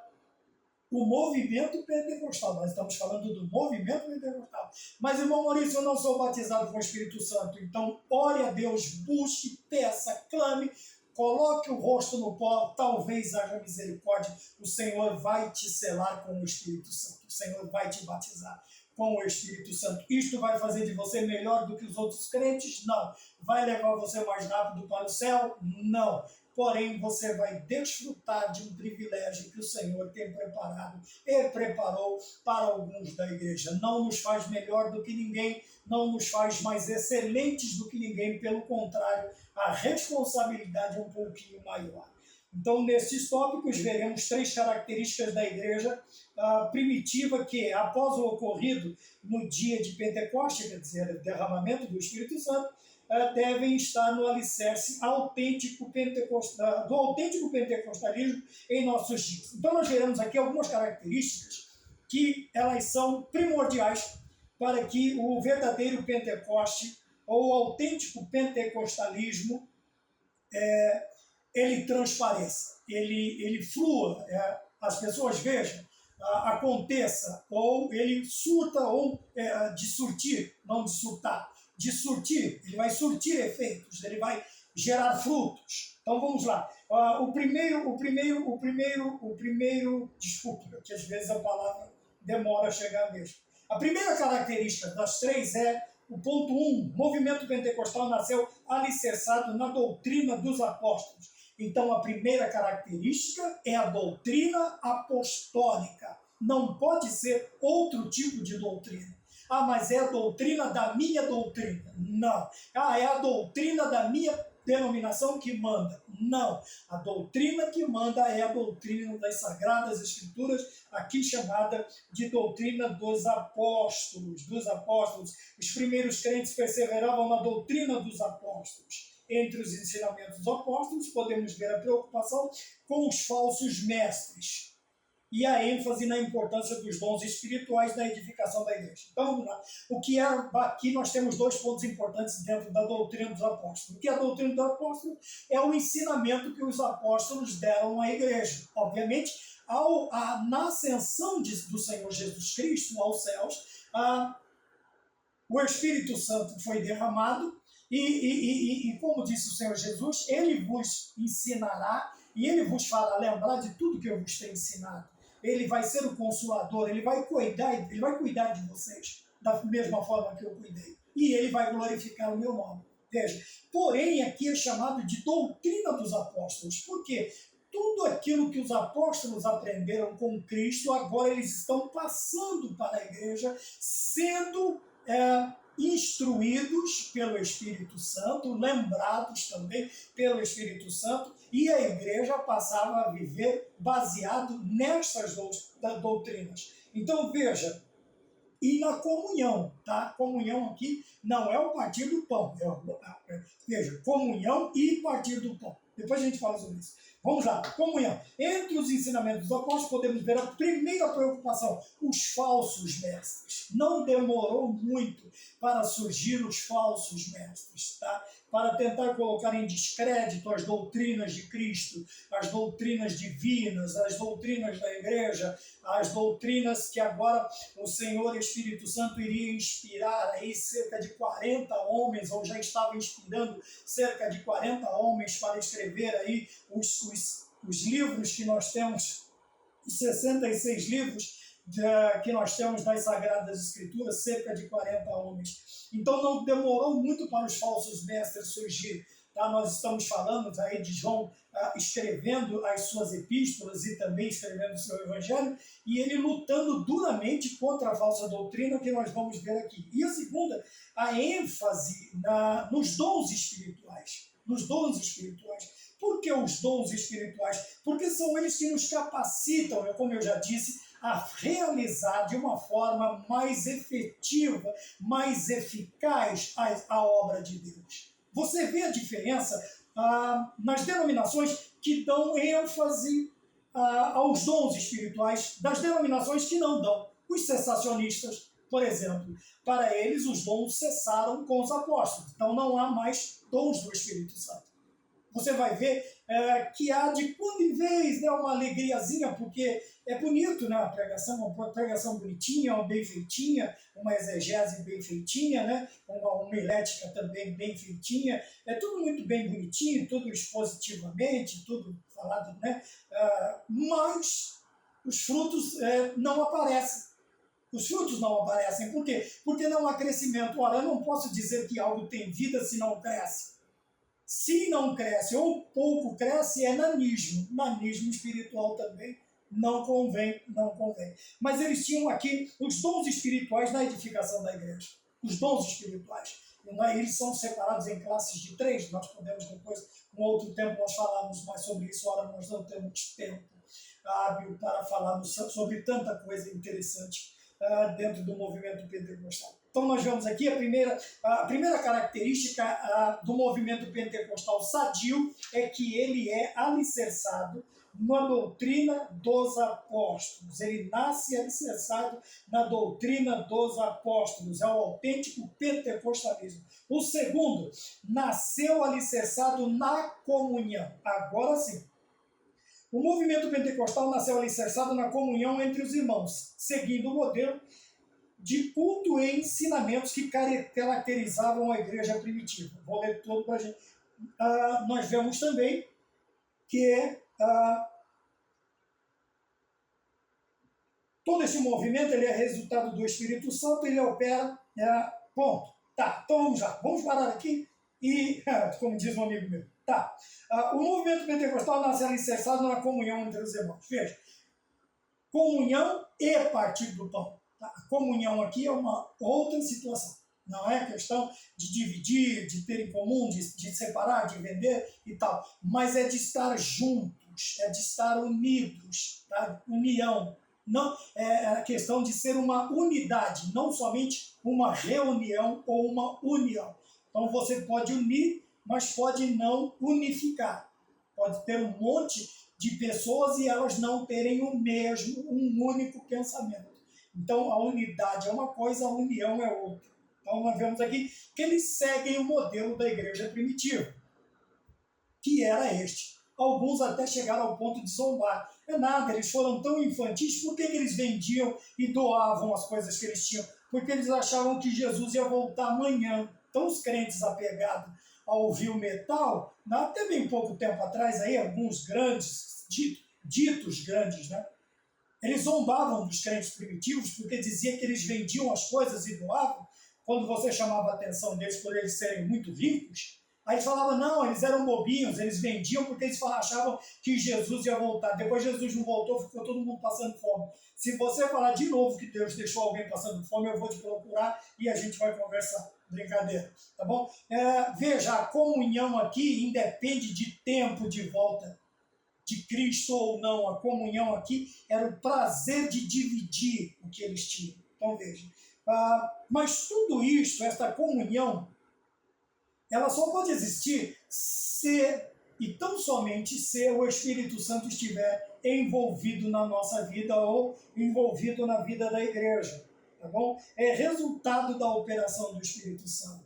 o movimento pentecostal. Nós estamos falando do movimento pentecostal. Mas, irmão Maurício, eu não sou batizado com o Espírito Santo. Então, ore a Deus, busque, peça, clame, coloque o rosto no pó, talvez haja misericórdia. O Senhor vai te selar com o Espírito Santo. O Senhor vai te batizar com o Espírito Santo. Isto vai fazer de você melhor do que os outros crentes? Não. Vai levar você mais rápido para o céu? Não. Porém, você vai desfrutar de um privilégio que o Senhor tem preparado e preparou para alguns da igreja. Não nos faz melhor do que ninguém, não nos faz mais excelentes do que ninguém, pelo contrário, a responsabilidade é um pouquinho maior. Então, nesses tópicos, veremos 3 características da igreja primitiva que, após o ocorrido no dia de Pentecostes, quer dizer, o derramamento do Espírito Santo, devem estar no alicerce autêntico do autêntico pentecostalismo em nossos dias. Então, nós veremos aqui algumas características que elas são primordiais para que o verdadeiro Pentecoste ou o autêntico pentecostalismo ele transpareça, ele flua, as pessoas vejam, aconteça, ou ele surta, ou de surtir, não de surtar, de surtir, ele vai surtir efeitos, ele vai gerar frutos. Então vamos lá. O primeiro, desculpe, que às vezes a palavra demora a chegar mesmo. A primeira característica das três é o ponto 1. O movimento pentecostal nasceu alicerçado na doutrina dos apóstolos. Então, a primeira característica é a doutrina apostólica. Não pode ser outro tipo de doutrina. Ah, mas é a doutrina da minha doutrina. Não. Ah, é a doutrina da minha denominação que manda. Não. A doutrina que manda é a doutrina das Sagradas Escrituras, aqui chamada de doutrina dos apóstolos. Os primeiros crentes perseveravam na doutrina dos apóstolos. Entre os ensinamentos dos apóstolos, podemos ver a preocupação com os falsos mestres e a ênfase na importância dos dons espirituais na edificação da igreja. Então, vamos lá. O que é, aqui nós temos dois pontos importantes dentro da doutrina dos apóstolos. O que é a doutrina dos apóstolos? É o ensinamento que os apóstolos deram à igreja. Obviamente, na ascensão do Senhor Jesus Cristo aos céus, o Espírito Santo foi derramado e como disse o Senhor Jesus, ele vos ensinará e ele vos fará lembrar de tudo que eu vos tenho ensinado. Ele vai ser o consolador, ele vai cuidar de vocês da mesma forma que eu cuidei. E ele vai glorificar o meu nome. Veja, porém aqui é chamado de doutrina dos apóstolos. Por quê? Tudo aquilo que os apóstolos aprenderam com Cristo, agora eles estão passando para a igreja, sendo instruídos pelo Espírito Santo, lembrados também pelo Espírito Santo, e a igreja passava a viver baseado nessas doutrinas. Então veja, e na comunhão, tá? Comunhão aqui não é o partir do pão. Veja, comunhão e partir do pão. Depois a gente fala sobre isso. Vamos lá, comunhão. Entre os ensinamentos dos apóstolos podemos ver a primeira preocupação, os falsos mestres. Não demorou muito para surgir os falsos mestres, tá? Para tentar colocar em descrédito as doutrinas de Cristo, as doutrinas divinas, as doutrinas da igreja, as doutrinas que agora o Senhor Espírito Santo iria inspirar aí cerca de 40 homens, ou já estava inspirando cerca de 40 homens para escrever aí os livros que nós temos, os 66 livros que nós temos das Sagradas Escrituras, cerca de 40 homens. Então não demorou muito para os falsos mestres surgir. Tá? Nós estamos falando aí de João escrevendo as suas epístolas e também escrevendo o seu evangelho, e ele lutando duramente contra a falsa doutrina que nós vamos ver aqui. E a segunda, a ênfase nos dons espirituais. Nos dons espirituais. Por que os dons espirituais? Porque são eles que nos capacitam, como eu já disse, a realizar de uma forma mais efetiva, mais eficaz a obra de Deus. Você vê a diferença nas denominações que dão ênfase aos dons espirituais, das denominações que não dão. Os cessacionistas, por exemplo, para eles os dons cessaram com os apóstolos, então não há mais dons do Espírito Santo. Você vai ver que há de quando em vez, né, uma alegriazinha, porque é bonito, né, uma pregação bonitinha, uma bem feitinha, uma exegese bem feitinha, né, uma homilética também bem feitinha, é tudo muito bem bonitinho, tudo expositivamente, tudo falado, né, mas os frutos não aparecem. Os frutos não aparecem. Por quê? Porque não há crescimento. Ora, eu não posso dizer que algo tem vida se não cresce. Se não cresce ou pouco cresce, é nanismo. Nanismo espiritual também não convém. Mas eles tinham aqui os dons espirituais na edificação da igreja. Os dons espirituais. Eles são separados em classes de 3. Nós podemos depois, com outro tempo, nós falarmos mais sobre isso. Ora, nós não temos tempo hábil para falarmos sobre tanta coisa interessante dentro do movimento pentecostal. Então nós vemos aqui a primeira característica do movimento pentecostal sadio é que ele é alicerçado na doutrina dos apóstolos. Ele nasce alicerçado na doutrina dos apóstolos. É o autêntico pentecostalismo. O segundo, nasceu alicerçado na comunhão. Agora sim. O movimento pentecostal nasceu alicerçado na comunhão entre os irmãos, seguindo o modelo de culto e ensinamentos que caracterizavam a igreja primitiva. Vou ler todo para a gente. Nós vemos também que todo esse movimento ele é resultado do Espírito Santo, ele opera, ponto. Tá, então vamos lá, vamos parar aqui e, como diz um amigo meu, tá. O movimento pentecostal nasce alicerçado na comunhão entre os irmãos. Veja, comunhão e partir do pão. Tá? A comunhão aqui é uma outra situação. Não é questão de dividir, de ter em comum, de separar, de vender e tal. Mas é de estar juntos, é de estar unidos, tá? União. Não, é a questão de ser uma unidade, não somente uma reunião ou uma união. Então você pode unir, mas pode não unificar. Pode ter um monte de pessoas e elas não terem o mesmo, um único pensamento. Então a unidade é uma coisa, a união é outra. Então nós vemos aqui que eles seguem o modelo da igreja primitiva, que era este. Alguns até chegaram ao ponto de zombar. É nada, eles foram tão infantis, por que eles vendiam e doavam as coisas que eles tinham? Porque eles achavam que Jesus ia voltar amanhã. Então os crentes apegados a ouvir o metal, até bem pouco tempo atrás, aí, alguns grandes, ditos grandes, né? Eles zombavam dos crentes primitivos porque diziam que eles vendiam as coisas e doavam. Quando você chamava a atenção deles por eles serem muito ricos, aí eles falavam, não, eles eram bobinhos, eles vendiam porque eles achavam que Jesus ia voltar. Depois Jesus não voltou, ficou todo mundo passando fome. Se você falar de novo que Deus deixou alguém passando fome, eu vou te procurar e a gente vai conversar. Brincadeira, tá bom? Veja, a comunhão aqui independe de tempo de volta de Cristo ou não. A comunhão aqui era o prazer de dividir o que eles tinham. Então veja. Mas tudo isso, essa comunhão, ela só pode existir se, e tão somente se o Espírito Santo estiver envolvido na nossa vida ou envolvido na vida da igreja, tá bom? É resultado da operação do Espírito Santo.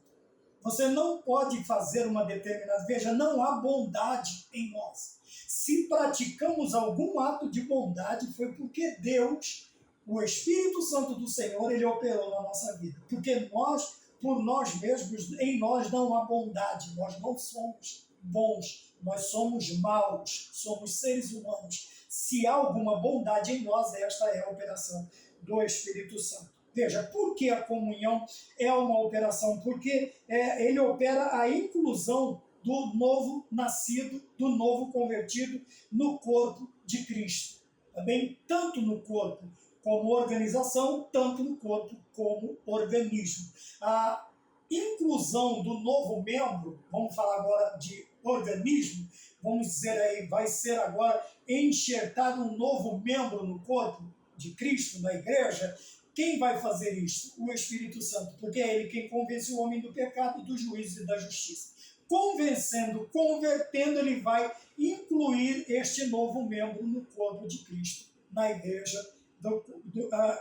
Você não pode fazer uma determinada... Veja, não há bondade em nós. Se praticamos algum ato de bondade, foi porque Deus, o Espírito Santo do Senhor, ele operou na nossa vida. Porque nós, por nós mesmos, em nós não há bondade. Nós não somos bons, nós somos maus, somos seres humanos. Se há alguma bondade em nós, esta é a operação do Espírito Santo. Veja, por que a comunhão é uma operação? Porque ele opera a inclusão do novo nascido, do novo convertido no corpo de Cristo. Tá bem? Tanto no corpo como organização, tanto no corpo como organismo. A inclusão do novo membro, vamos falar agora de organismo, vamos dizer aí, vai ser agora enxertado um novo membro no corpo de Cristo, na igreja. Quem vai fazer isso? O Espírito Santo, porque é ele quem convence o homem do pecado, do juízo e da justiça. Convencendo, convertendo, ele vai incluir este novo membro no corpo de Cristo, na igreja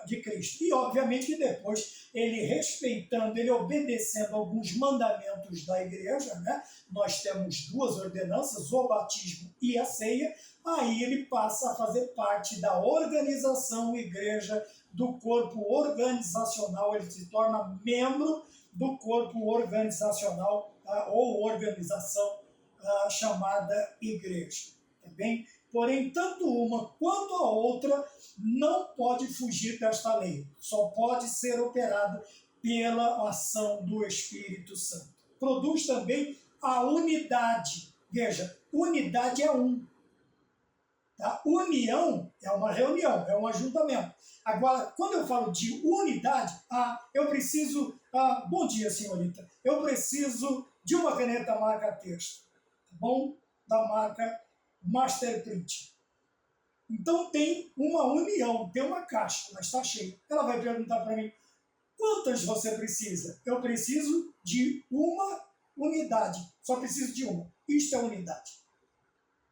de Cristo. E, obviamente, que depois, ele respeitando, ele obedecendo alguns mandamentos da igreja, né? Nós temos duas ordenanças, o batismo e a ceia, aí ele passa a fazer parte da organização igreja, do corpo organizacional, ele se torna membro do corpo organizacional ou organização chamada igreja. Tá bem? Porém, tanto uma quanto a outra não pode fugir desta lei. Só pode ser operado pela ação do Espírito Santo. Produz também a unidade. Veja, unidade é um. Tá? União é uma reunião, é um ajuntamento. Agora, quando eu falo de unidade, eu preciso... bom dia, senhorita. Eu preciso de uma caneta marca texto, tá bom? Da marca Masterprint. Então tem uma união, tem uma caixa, mas está cheia. Ela vai perguntar para mim, quantas você precisa? Eu preciso de uma unidade, só preciso de uma. Isto é unidade.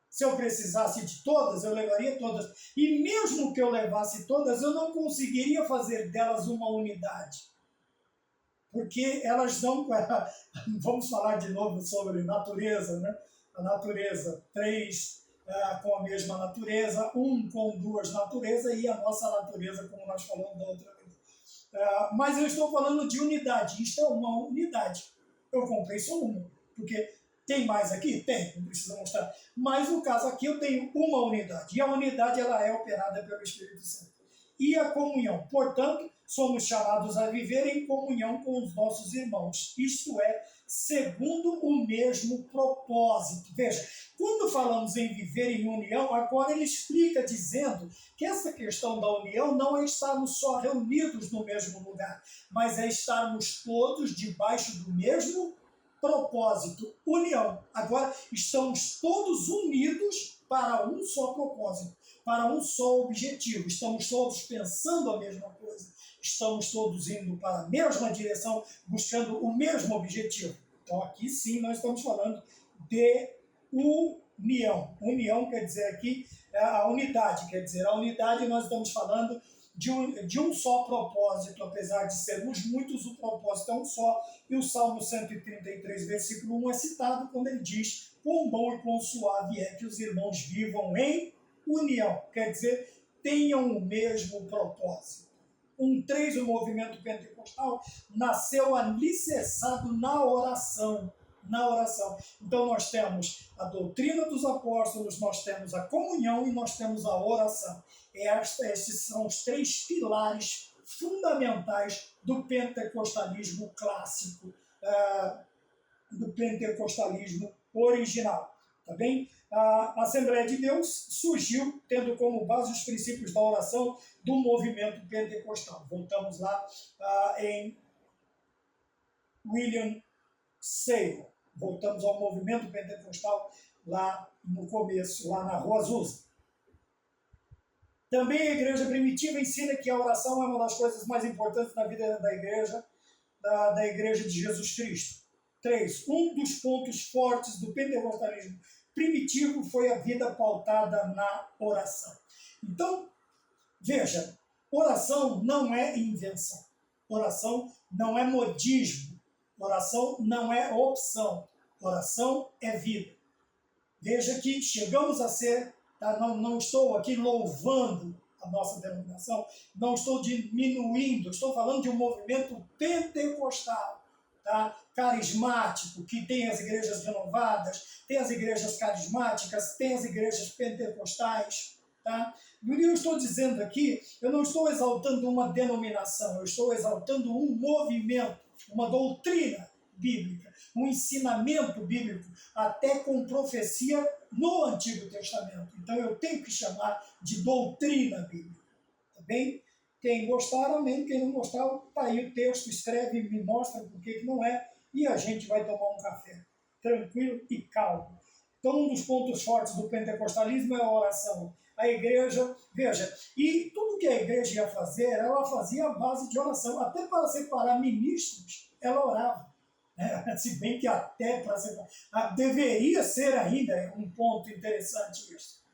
Se eu precisasse de todas, eu levaria todas. E mesmo que eu levasse todas, eu não conseguiria fazer delas uma unidade. Porque elas não... Vamos falar de novo sobre natureza, né? A natureza, três com a mesma natureza, um com duas naturezas e a nossa natureza, como nós falamos da outra vez. Mas eu estou falando de unidade. Isto é uma unidade. Eu comprei só uma, porque... Tem mais aqui? Tem, não precisa mostrar. Mas no caso aqui eu tenho uma unidade. E a unidade ela é operada pelo Espírito Santo. e a comunhão. Portanto, somos chamados a viver em comunhão com os nossos irmãos, isto é, segundo o mesmo propósito. Veja, quando falamos em viver em união, agora ele explica dizendo que essa questão da união não é estarmos só reunidos no mesmo lugar, mas é estarmos todos debaixo do mesmo propósito, união. Agora, estamos todos unidos para um só propósito, para um só objetivo. Estamos todos pensando a mesma coisa. Estamos todos indo para a mesma direção, buscando o mesmo objetivo. Então, aqui sim, nós estamos falando de união. União quer dizer aqui a unidade, quer dizer, a unidade nós estamos falando de um só propósito, apesar de sermos muitos, o propósito é um só. E o Salmo 133, versículo 1 é citado quando ele diz: quão bom e quão suave é que os irmãos vivam em união. Quer dizer, tenham o mesmo propósito. 3, o movimento pentecostal nasceu alicerçado na oração. Na oração. Então nós temos a doutrina dos apóstolos, nós temos a comunhão e nós temos a oração. Estes são os 3 pilares fundamentais do pentecostalismo clássico, do pentecostalismo original. Tá bem? A Assembleia de Deus surgiu tendo como base os princípios da oração do movimento pentecostal. Voltamos lá em William Seymour. Voltamos ao movimento pentecostal lá no começo, lá na Rua Azusa. Também a igreja primitiva ensina que a oração é uma das coisas mais importantes na vida da igreja de Jesus Cristo. 3. Um dos pontos fortes do pentecostalismo primitivo foi a vida pautada na oração. Então, veja, oração não é invenção. Oração não é modismo. Oração não é opção. Oração é vida. Veja que chegamos a ser, tá? Não estou aqui louvando a nossa denominação, não estou diminuindo, estou falando de um movimento pentecostal, tá? Carismático, que tem as igrejas renovadas, tem as igrejas carismáticas, tem as igrejas pentecostais. Tá? E eu estou dizendo aqui, eu não estou exaltando uma denominação, eu estou exaltando um movimento, uma doutrina bíblica, um ensinamento bíblico, até com profecia no Antigo Testamento. Então eu tenho que chamar de doutrina bíblica. Tá bem? Quem gostar, amém. Quem não gostar, tá aí o texto, escreve, me mostra por que não é, e a gente vai tomar um café. Tranquilo e calmo. Então, um dos pontos fortes do pentecostalismo é a oração. A igreja, veja, e tudo que a igreja ia fazer, ela fazia a base de oração. Até para separar ministros, ela orava. Se bem que até para separar. Deveria ser ainda um ponto interessante isso.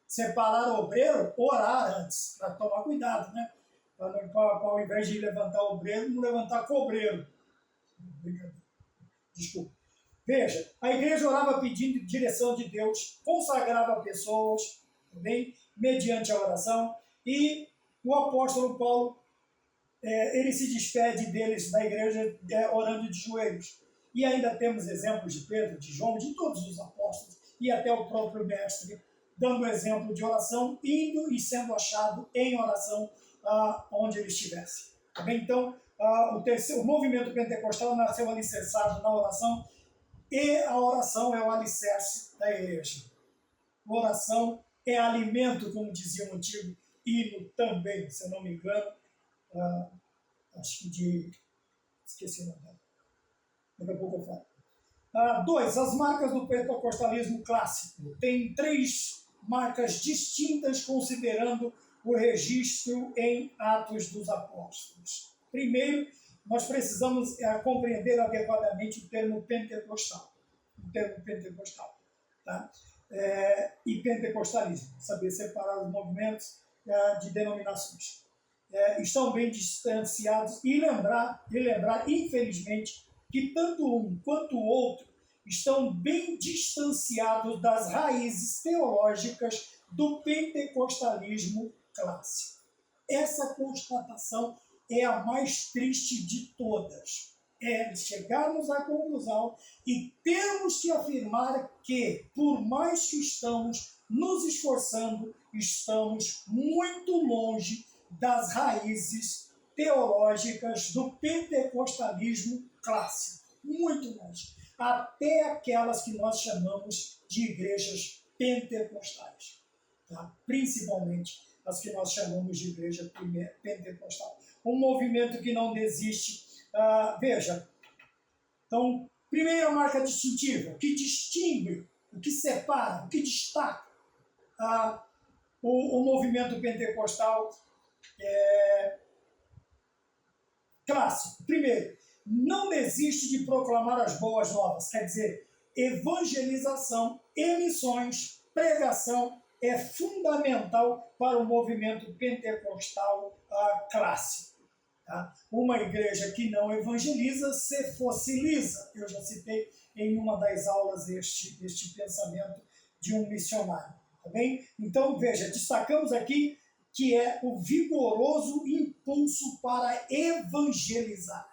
Separar obreiro, orar antes, para tomar cuidado, né? Para ao invés de levantar obreiro, não levantar cobreiro. Desculpa. Veja, a igreja orava pedindo direção de Deus, consagrava pessoas, também, mediante a oração, e o apóstolo Paulo, ele se despede deles da igreja orando de joelhos. E ainda temos exemplos de Pedro, de João, de todos os apóstolos, e até o próprio mestre, dando exemplo de oração, indo e sendo achado em oração onde ele estivesse. Tá bem? Então, o movimento pentecostal nasceu alicerçado na oração, e a oração é o alicerce da igreja. A oração é alimento, como dizia o antigo hino também, se eu não me engano, acho que esqueci o nome dela. Daqui a pouco eu falo. 2. As marcas do pentecostalismo clássico. Tem 3 marcas distintas considerando o registro em Atos dos Apóstolos. Primeiro, nós precisamos compreender adequadamente o termo pentecostal. Tá? E pentecostalismo, saber separar os movimentos de denominações. Estão bem distanciados e lembrar, infelizmente, que tanto um quanto o outro estão bem distanciados das raízes teológicas do pentecostalismo clássico. Essa constatação é a mais triste de todas. É chegarmos à conclusão e temos que afirmar que, por mais que estamos nos esforçando, estamos muito longe das raízes teológicas do pentecostalismo clássico, muito longe, até aquelas que nós chamamos de igrejas pentecostais, tá? Principalmente as que nós chamamos de igreja pentecostal. Um movimento que não desiste. Veja, então, primeira marca distintiva, o que distingue, o que separa, o que destaca o movimento pentecostal clássico. Primeiro, não desiste de proclamar as boas novas, quer dizer, evangelização e missões, pregação é fundamental para o movimento pentecostal clássico. Tá? Uma igreja que não evangeliza se fossiliza. Eu já citei em uma das aulas este pensamento de um missionário. Tá bem? Então, veja, destacamos aqui que é o vigoroso impulso para evangelizar.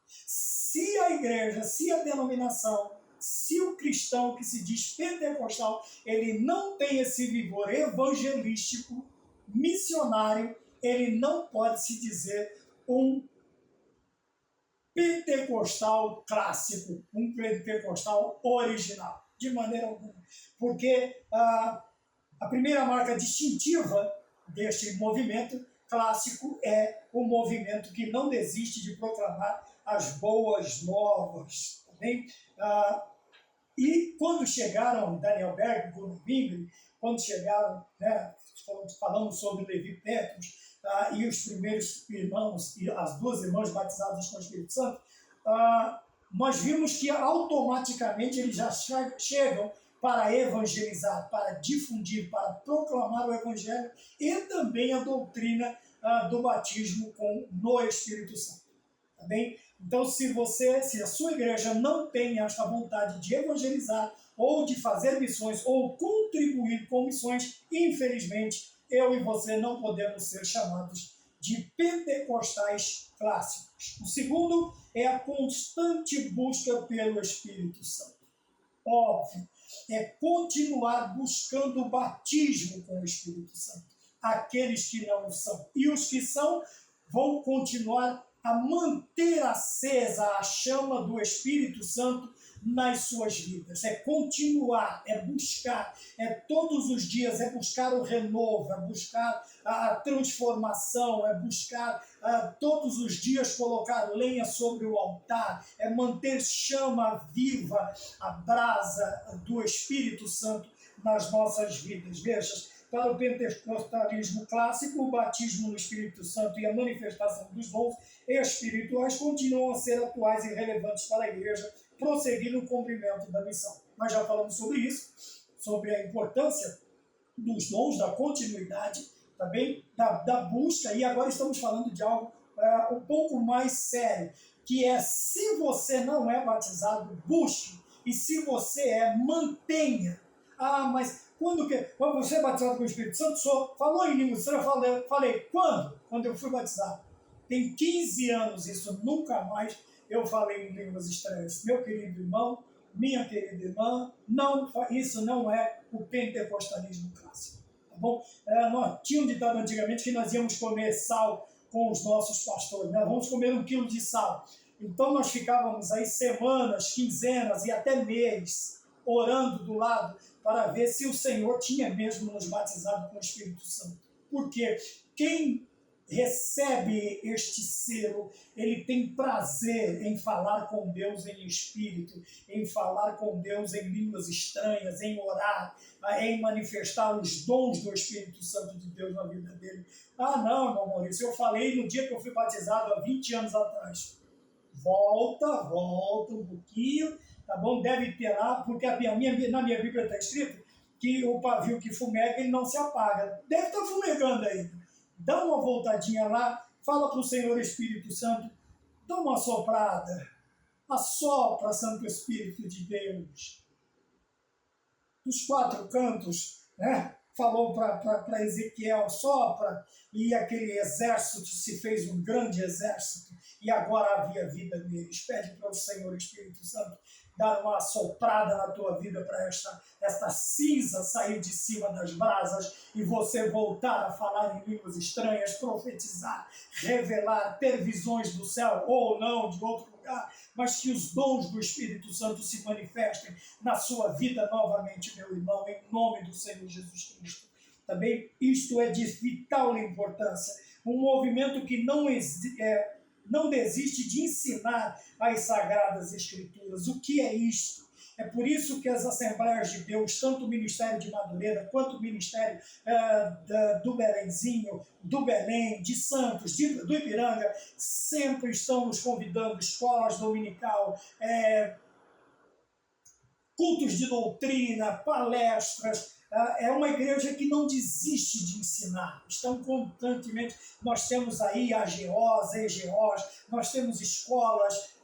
Se a igreja, se a denominação, se o cristão que se diz pentecostal, ele não tem esse vigor evangelístico, missionário, ele não pode se dizer um pentecostal clássico, um pentecostal original, de maneira alguma. Porque a primeira marca distintiva deste movimento clássico é o movimento que não desiste de proclamar as boas novas. Tá bem? E quando chegaram, Daniel Berg, Bruno Wingre, quando chegaram, né, falando sobre Levi Petros, e os primeiros irmãos, e as duas irmãs batizadas com o Espírito Santo, nós vimos que automaticamente eles já chegam para evangelizar, para difundir, para proclamar o Evangelho e também a doutrina do batismo no Espírito Santo. Tá bem? Então, se a sua igreja não tem esta vontade de evangelizar, ou de fazer missões, ou contribuir com missões, infelizmente, eu e você não podemos ser chamados de pentecostais clássicos. O segundo é a constante busca pelo Espírito Santo. Óbvio, é continuar buscando o batismo com o Espírito Santo. Aqueles que não são. E os que são vão continuar a manter acesa a chama do Espírito Santo nas suas vidas. É continuar, é buscar, é todos os dias, é buscar o renovo, é buscar a transformação, é buscar todos os dias colocar lenha sobre o altar, é manter chama viva, a brasa do Espírito Santo nas nossas vidas. Veja, para o pentecostalismo clássico, o batismo no Espírito Santo e a manifestação dos dons espirituais continuam a ser atuais e relevantes para a igreja prosseguir no cumprimento da missão. Nós já falamos sobre isso, sobre a importância dos dons, da continuidade, também da busca, e agora estamos falando de algo um pouco mais sério, que é, se você não é batizado, busque, e se você mantenha. Mas quando você é batizado com o Espírito Santo, falou em língua estranha, falei, quando? Quando eu fui batizado. Tem 15 anos isso, nunca mais eu falei em línguas estranhas. Meu querido irmão, minha querida irmã, isso não é o pentecostalismo clássico. Tá bom? Nós tínhamos ditado antigamente que nós íamos comer sal com os nossos pastores, né? Vamos comer 1 quilo de sal. Então nós ficávamos aí semanas, quinzenas e até mês orando do lado para ver se o Senhor tinha mesmo nos batizado com o Espírito Santo. Porque quem recebe este selo, ele tem prazer em falar com Deus em espírito, em falar com Deus em línguas estranhas, em orar, em manifestar os dons do Espírito Santo de Deus na vida dele. Não, irmão Maurício, eu falei no dia que eu fui batizado há 20 anos atrás. Volta um pouquinho, tá bom? Deve ter lá, porque na minha Bíblia está escrito que o pavio que fumega, ele não se apaga. Deve estar fumegando ainda. Dá uma voltadinha lá, fala para o Senhor Espírito Santo, dá uma soprada, assopra, Santo Espírito de Deus. Dos 4 cantos, né? Falou para Ezequiel, sopra, e aquele exército se fez um grande exército, e agora havia vida neles. Pede para o Senhor Espírito Santo dar uma soprada na tua vida para esta cinza sair de cima das brasas e você voltar a falar em línguas estranhas, profetizar, revelar, ter visões do céu ou não, de outro lugar, mas que os dons do Espírito Santo se manifestem na sua vida novamente, meu irmão, em nome do Senhor Jesus Cristo. Também isto é de vital importância. Um movimento que não desiste de ensinar as Sagradas Escrituras. O que é isto? É por isso que as Assembleias de Deus, tanto o Ministério de Madureira, quanto o Ministério do Belenzinho, do Belém, de Santos, do Ipiranga, sempre estão nos convidando, escolas dominical, cultos de doutrina, palestras. É uma igreja que não desiste de ensinar. Estão constantemente, nós temos aí AGOs, EGOs, nós temos escolas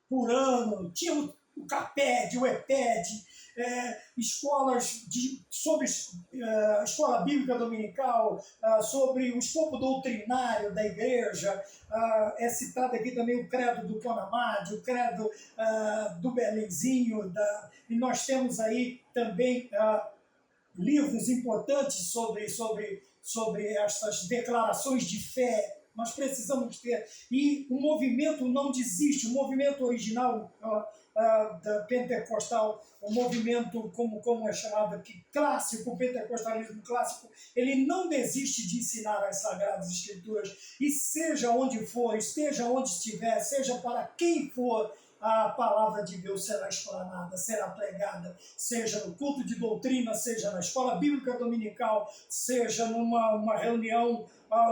por ano, tínhamos o CAPED, o EPED, escolas sobre escola bíblica dominical, sobre o escopo doutrinário da igreja. É citado aqui também o credo do Conamad, o credo do Belenzinho, e nós temos aí também livros importantes sobre essas declarações de fé. Nós precisamos ter. E o movimento não desiste, o movimento original da pentecostal, o movimento, como é chamado aqui, clássico, o pentecostalismo clássico, ele não desiste de ensinar as Sagradas Escrituras. E seja onde for, esteja onde estiver, seja para quem for, a palavra de Deus será explanada, será pregada, seja no culto de doutrina, seja na escola bíblica dominical, seja numa reunião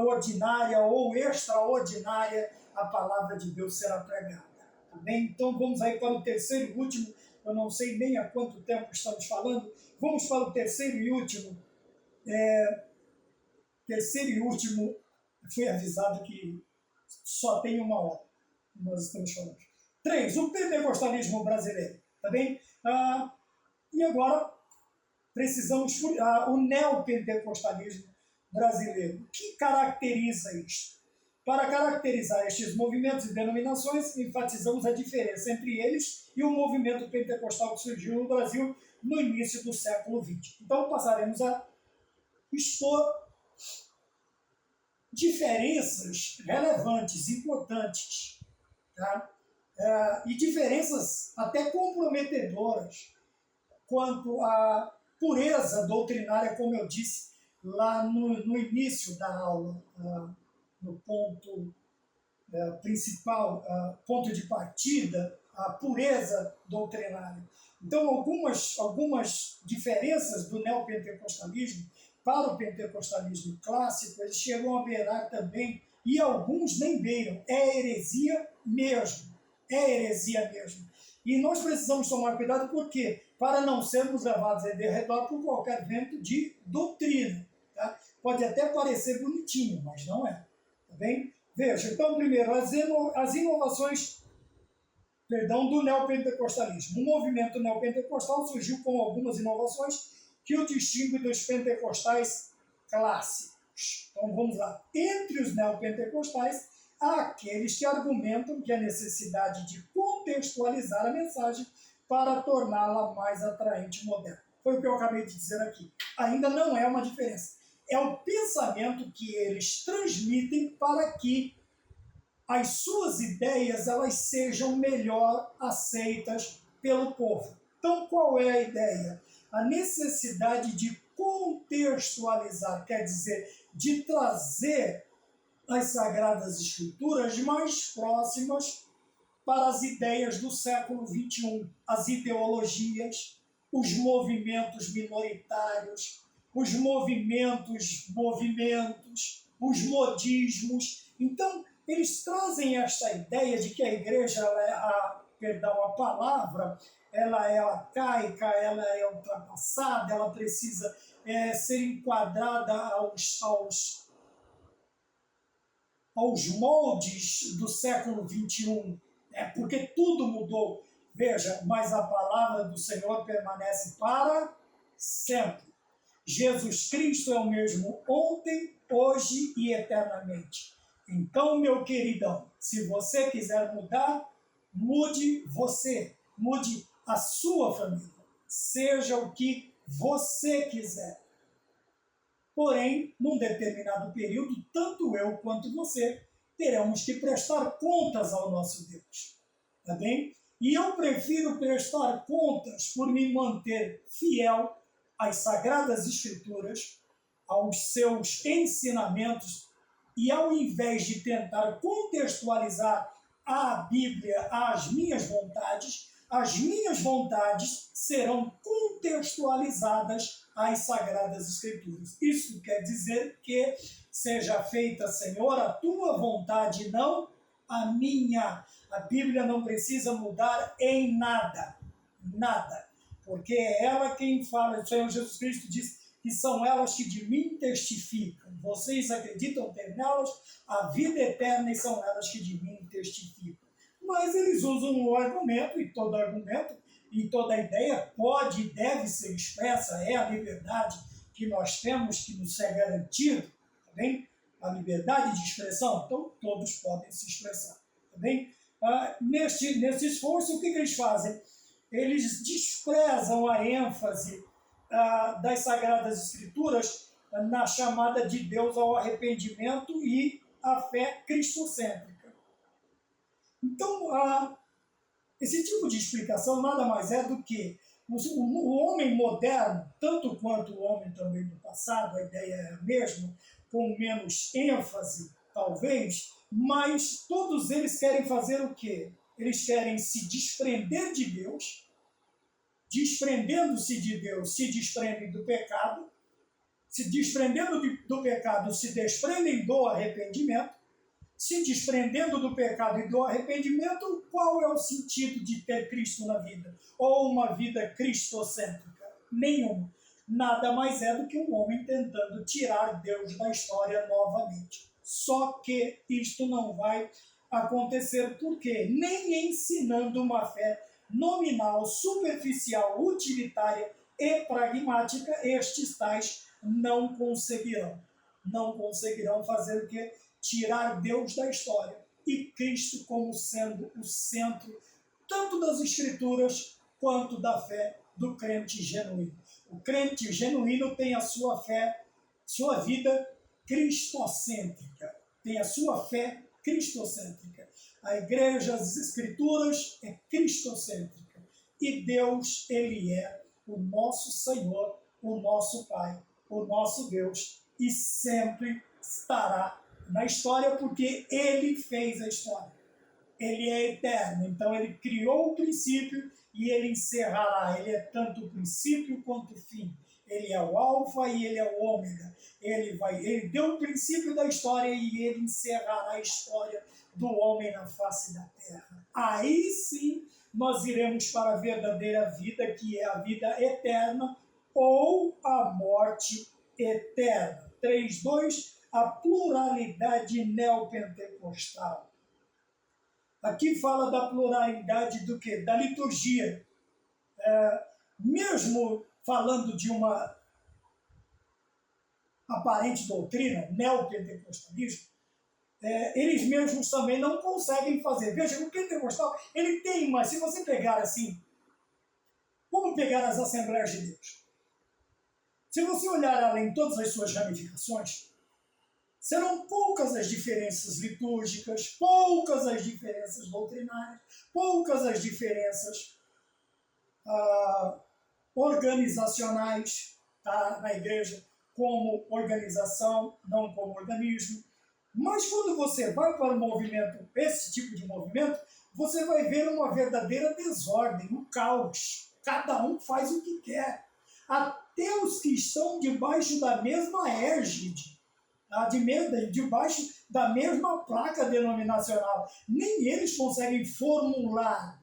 ordinária ou extraordinária, a palavra de Deus será pregada. Tá bem? Então vamos aí para o terceiro e último, eu não sei nem há quanto tempo estamos falando, vamos para o terceiro e último. Terceiro e último, fui avisado que só tem uma hora, nós estamos falando. 3. O pentecostalismo brasileiro. Tá bem? E agora precisamos o neopentecostalismo brasileiro. O que caracteriza isto? Para caracterizar estes movimentos e denominações, enfatizamos a diferença entre eles e o movimento pentecostal que surgiu no Brasil no início do século XX. Então passaremos a expor diferenças relevantes, importantes, tá? E diferenças até comprometedoras quanto à pureza doutrinária, como eu disse lá no início da aula, no ponto principal, ponto de partida, a pureza doutrinária. Então, algumas diferenças do neopentecostalismo para o pentecostalismo clássico, eles chegam a beirar também, e alguns nem beiram, é heresia mesmo. É heresia mesmo. E nós precisamos tomar cuidado, por quê? Para não sermos levados em derredor por qualquer vento de doutrina. Tá? Pode até parecer bonitinho, mas não é. Tá bem? Veja, então, primeiro, as inovações do neopentecostalismo. O movimento neopentecostal surgiu com algumas inovações que o distinguem dos pentecostais clássicos. Então, vamos lá. Entre os neopentecostais, há aqueles que argumentam que a necessidade de contextualizar a mensagem para torná-la mais atraente e moderna. Foi o que eu acabei de dizer aqui. Ainda não é uma diferença. É o pensamento que eles transmitem para que as suas ideias elas sejam melhor aceitas pelo povo. Então, qual é a ideia? A necessidade de contextualizar, quer dizer, de trazer as Sagradas Escrituras mais próximas para as ideias do século XXI, as ideologias, os movimentos minoritários, os movimentos, os modismos. Então, eles trazem esta ideia de que a igreja, a palavra, ela é arcaica, ela é ultrapassada, ela precisa ser enquadrada aos moldes do século XXI, porque tudo mudou. Veja, mas a palavra do Senhor permanece para sempre. Jesus Cristo é o mesmo ontem, hoje e eternamente. Então, meu queridão, se você quiser mudar, Mude você, mude a sua família. Seja o que você quiser. Porém, num determinado período, tanto eu quanto você teremos que prestar contas ao nosso Deus. Tá bem? E eu prefiro prestar contas por me manter fiel às Sagradas Escrituras, aos seus ensinamentos, e ao invés de tentar contextualizar a Bíblia às minhas vontades serão contextualizadas às Sagradas Escrituras. Isso quer dizer que seja feita, Senhor, a tua vontade, não a minha. A Bíblia não precisa mudar em nada, nada, porque é ela quem fala. O Senhor Jesus Cristo diz que são elas que de mim testificam. Vocês acreditam ter nelas a vida eterna e são elas que de mim testificam. Mas eles usam o argumento, e todo argumento e toda ideia pode e deve ser expressa, é a liberdade que nós temos, que nos é garantida, tá bem? A liberdade de expressão, então todos podem se expressar, tá bem? Nesse esforço, o que eles fazem? Eles desprezam a ênfase das Sagradas Escrituras na chamada de Deus ao arrependimento e à fé cristocêntrica. Então, esse tipo de explicação nada mais é do que o homem moderno, tanto quanto o homem também do passado, a ideia é a mesma, com menos ênfase, talvez, mas todos eles querem fazer o quê? Eles querem se desprender de Deus, desprendendo-se de Deus, se desprendem do pecado, se desprendendo do pecado, se desprendem do arrependimento, se desprendendo do pecado e do arrependimento, qual é o sentido de ter Cristo na vida? Ou uma vida cristocêntrica? Nenhum. Nada mais é do que um homem tentando tirar Deus da história novamente. Só que isto não vai acontecer porque nem ensinando uma fé nominal, superficial, utilitária e pragmática, estes tais não conseguirão. Não conseguirão fazer o quê? Tirar Deus da história e Cristo como sendo o centro tanto das Escrituras quanto da fé do crente genuíno. O crente genuíno tem a sua fé, sua vida cristocêntrica, tem a sua fé cristocêntrica. A igreja, as Escrituras é cristocêntrica e Deus, Ele é o nosso Senhor, o nosso Pai, o nosso Deus e sempre estará na história porque Ele fez a história. Ele é eterno, então Ele criou o princípio e Ele encerrará. Ele é tanto o princípio quanto o fim. Ele é o alfa e Ele é o ômega. Ele deu o princípio da história e Ele encerrará a história do homem na face da terra. Aí sim nós iremos para a verdadeira vida, que é a vida eterna ou a morte eterna. 3.2, a pluralidade neopentecostal. Aqui fala da pluralidade do quê? Da liturgia. Mesmo falando de uma aparente doutrina, neopentecostalismo, eles mesmos também não conseguem fazer. Veja, o pentecostal, ele tem, mas se você pegar assim, vamos pegar as Assembleias de Deus. Se você olhar além todas as suas ramificações, serão poucas as diferenças litúrgicas, poucas as diferenças doutrinárias, poucas as diferenças organizacionais, tá, na igreja, como organização, não como organismo. Mas quando você vai para o movimento, esse tipo de movimento, você vai ver uma verdadeira desordem, um caos. Cada um faz o que quer. Até os que estão debaixo da mesma égide, debaixo da mesma placa denominacional, nem eles conseguem formular,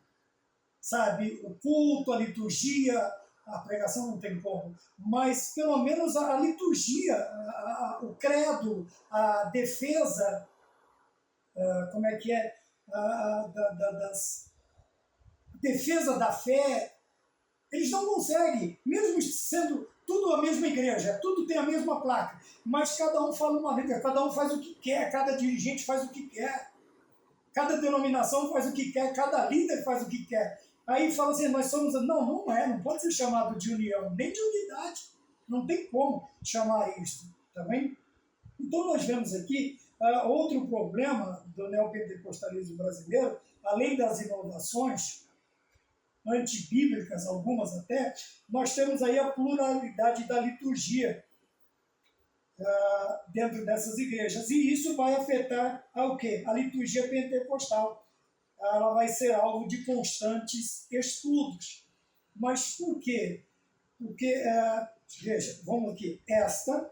sabe, o culto, a liturgia, a pregação não tem como, mas pelo menos a liturgia, o credo, a defesa, como é que é, defesa da fé, eles não conseguem, mesmo sendo tudo a mesma igreja, tudo tem a mesma placa, mas cada um fala uma língua, cada um faz o que quer, cada dirigente faz o que quer. Cada denominação faz o que quer, cada líder faz o que quer. Aí fala assim, nós somos... Não, não é, não pode ser chamado de união, nem de unidade. Não tem como chamar isso, tá bem? Então nós vemos aqui outro problema do neopentecostalismo brasileiro, além das inovações antibíblicas, algumas até, nós temos aí a pluralidade da liturgia dentro dessas igrejas. E isso vai afetar o quê? A liturgia pentecostal. Ela vai ser alvo de constantes estudos. Mas por quê? Porque, veja, vamos aqui, esta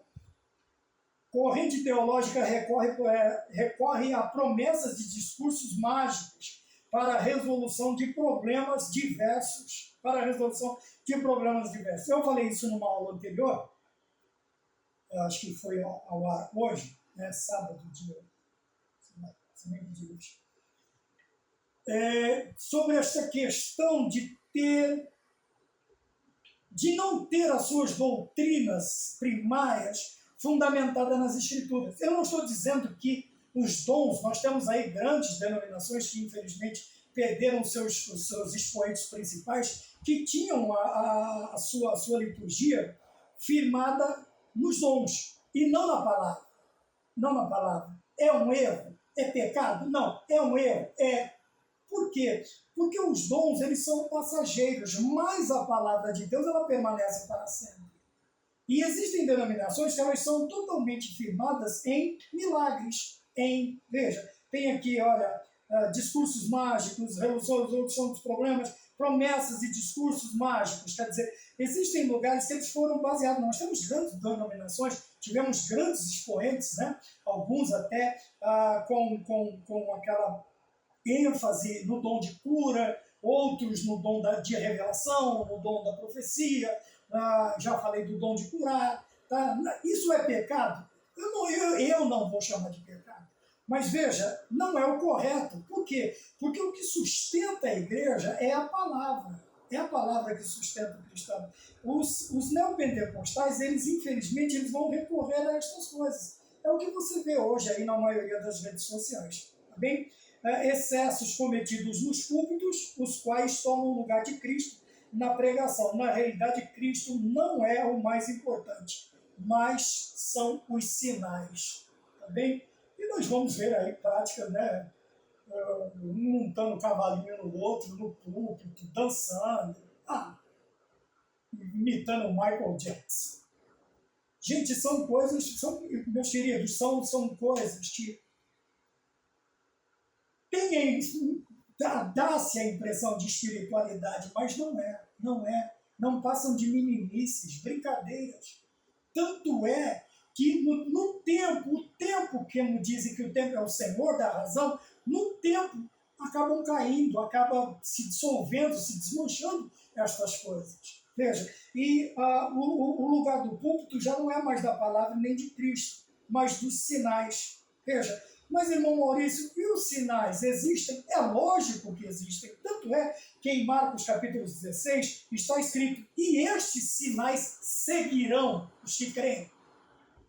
corrente teológica recorre a promessas de discursos mágicos para a resolução de problemas diversos. Eu falei isso numa aula anterior, acho que foi ao ar hoje, né, sábado, sobre essa questão de não ter as suas doutrinas primárias fundamentadas nas Escrituras. Eu não estou dizendo que os dons, nós temos aí grandes denominações que infelizmente perderam os seus expoentes principais, que tinham a sua liturgia firmada nos dons e não na palavra. Não na palavra. É um erro? É pecado? Não. É um erro? É. Por quê? Porque os dons, eles são passageiros, mas a palavra de Deus, ela permanece para sempre. E existem denominações que elas são totalmente firmadas em milagres, veja, tem aqui, olha, discursos mágicos, resolução dos problemas, promessas e discursos mágicos, quer dizer, existem lugares que eles foram baseados, nós temos grandes denominações, tivemos grandes expoentes, né? Alguns até com aquela ênfase no dom de cura, outros no dom de revelação, no dom da profecia, já falei do dom de curar. Tá? Isso é pecado? Eu não vou chamar de pecado. Mas veja, não é o correto. Por quê? Porque o que sustenta a igreja é a palavra. É a palavra que sustenta o cristão. Os neopentecostais, infelizmente, eles vão recorrer a estas coisas. É o que você vê hoje aí na maioria das redes sociais. Tá bem? Excessos cometidos nos púlpitos, os quais tomam o lugar de Cristo na pregação. Na realidade, Cristo não é o mais importante, mas são os sinais. Tá bem? E nós vamos ver aí práticas, né? Um montando cavalinho no outro, no púlpito, dançando, imitando o Michael Jackson. Gente, são coisas, meus queridos, são coisas que dá-se a impressão de espiritualidade, mas não passam de meninices, brincadeiras. Tanto é que no tempo, o tempo, que dizem que o tempo é o Senhor da razão, no tempo acabam caindo, acabam se dissolvendo, se desmanchando estas coisas. Veja, e o lugar do púlpito já não é mais da palavra nem de Cristo, mas dos sinais. Veja, mas, irmão Maurício, e os sinais existem? É lógico que existem. Tanto é que em Marcos capítulo 16 está escrito: e estes sinais seguirão os que creem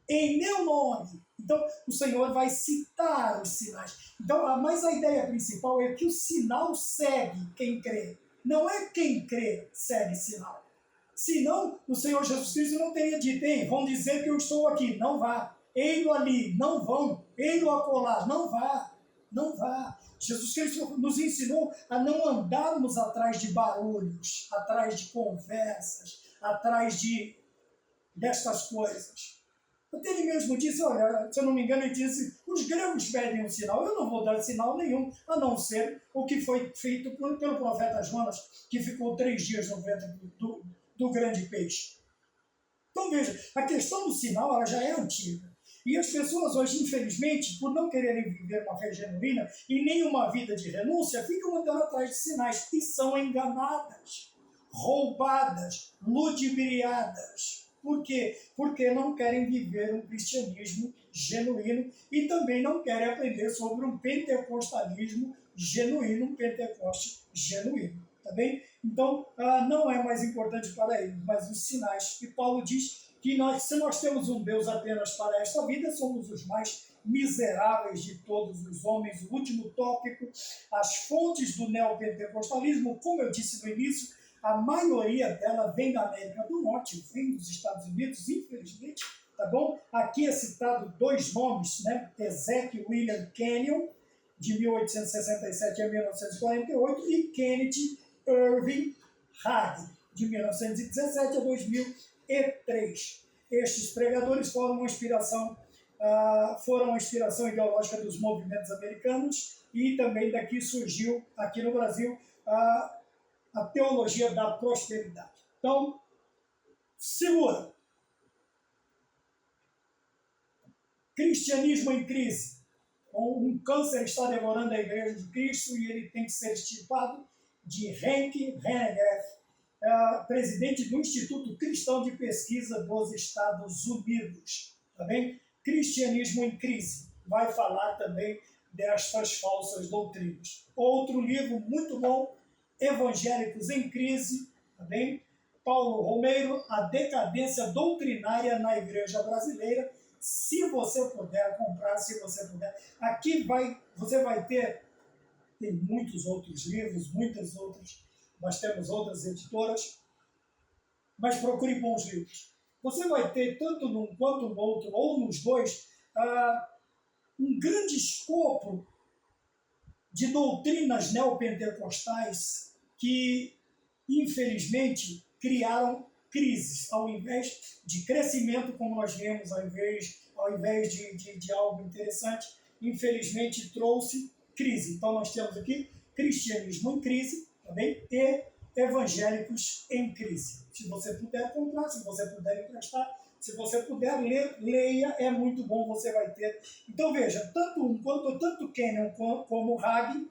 em meu nome. Então, o Senhor vai citar os sinais. Então, mas a ideia principal é que o sinal segue quem crê. Não é quem crê segue sinal. Senão, o Senhor Jesus Cristo não teria dito: vão dizer que eu estou aqui. Não vá. Ei-lo ali, não vão. Ei-lo acolá, não vá. Não vá. Jesus Cristo nos ensinou a não andarmos atrás de barulhos, atrás de conversas, atrás destas coisas. Até ele mesmo disse, olha, se eu não me engano, ele disse: os gregos pedem um sinal, eu não vou dar sinal nenhum, a não ser o que foi feito pelo profeta Jonas, que ficou 3 dias no ventre do grande peixe. Então veja, a questão do sinal ela já é antiga. E as pessoas hoje, infelizmente, por não quererem viver uma fé genuína e nem uma vida de renúncia, ficam andando atrás de sinais e são enganadas, roubadas, ludibriadas. Por quê? Porque não querem viver um cristianismo genuíno e também não querem aprender sobre um pentecostalismo genuíno, um Pentecoste genuíno. Tá bem? Então, não é mais importante para eles, mas os sinais. E Paulo diz que se nós temos um Deus apenas para esta vida, somos os mais miseráveis de todos os homens. O último tópico, as fontes do neopentecostalismo. Como eu disse no início, a maioria dela vem da América do Norte, vem dos Estados Unidos, infelizmente, tá bom? Aqui é citado dois nomes, né? Ezekiel William Kenyon, de 1867 a 1948, e Kenneth Irving Hagg, de 1917 a 2003. Estes pregadores foram a inspiração ideológica dos movimentos americanos, e também daqui surgiu, aqui no Brasil, a teologia da prosperidade. Então, segura. Cristianismo em crise. Um câncer está devorando a Igreja de Cristo e ele tem que ser extirpado, de Henk Hanegraaff, presidente do Instituto Cristão de Pesquisa dos Estados Unidos. Tá bem? Cristianismo em crise. Vai falar também destas falsas doutrinas. Outro livro muito bom, Evangélicos em Crise, tá bem? Paulo Romeiro, A Decadência Doutrinária na Igreja Brasileira. Se você puder comprar, se você puder. Aqui você vai ter, tem muitos outros livros, muitas outras, nós temos outras editoras, mas procure bons livros. Você vai ter, tanto num quanto no outro, ou nos dois, um grande escopo de doutrinas neopentecostais que, infelizmente, criaram crises, ao invés de crescimento, como nós vemos, ao invés de algo interessante, infelizmente trouxe crise. Então nós temos aqui cristianismo em crise, também, e evangélicos em crise. Se você puder comprar, se você puder emprestar, se você puder ler, leia, é muito bom, você vai ter. Então veja, tanto Kenyon como Hagg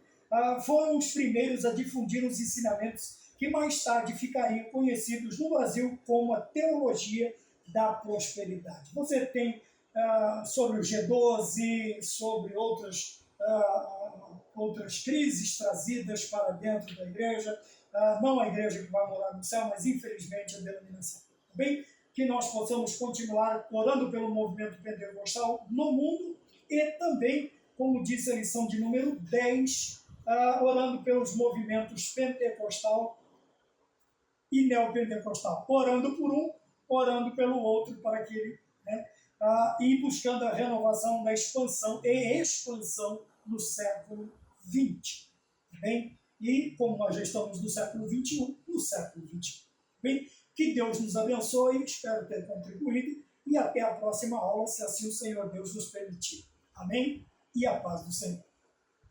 foram os primeiros a difundir os ensinamentos que mais tarde ficariam conhecidos no Brasil como a teologia da prosperidade. Você tem sobre o G12, sobre outras crises trazidas para dentro da igreja, não a igreja que vai morar no céu, mas infelizmente a denominação. Tá bem? Que nós possamos continuar orando pelo movimento pentecostal no mundo e também, como disse a lição de número 10, orando pelos movimentos pentecostal e neopentecostal, orando por um, orando pelo outro, para que ele, e buscando a renovação da expansão no século XX. Bem? E como nós já estamos no século XXI, no século XXI. Bem? Que Deus nos abençoe, espero ter contribuído, e até a próxima aula, se assim o Senhor Deus nos permitir. Amém? E a paz do Senhor.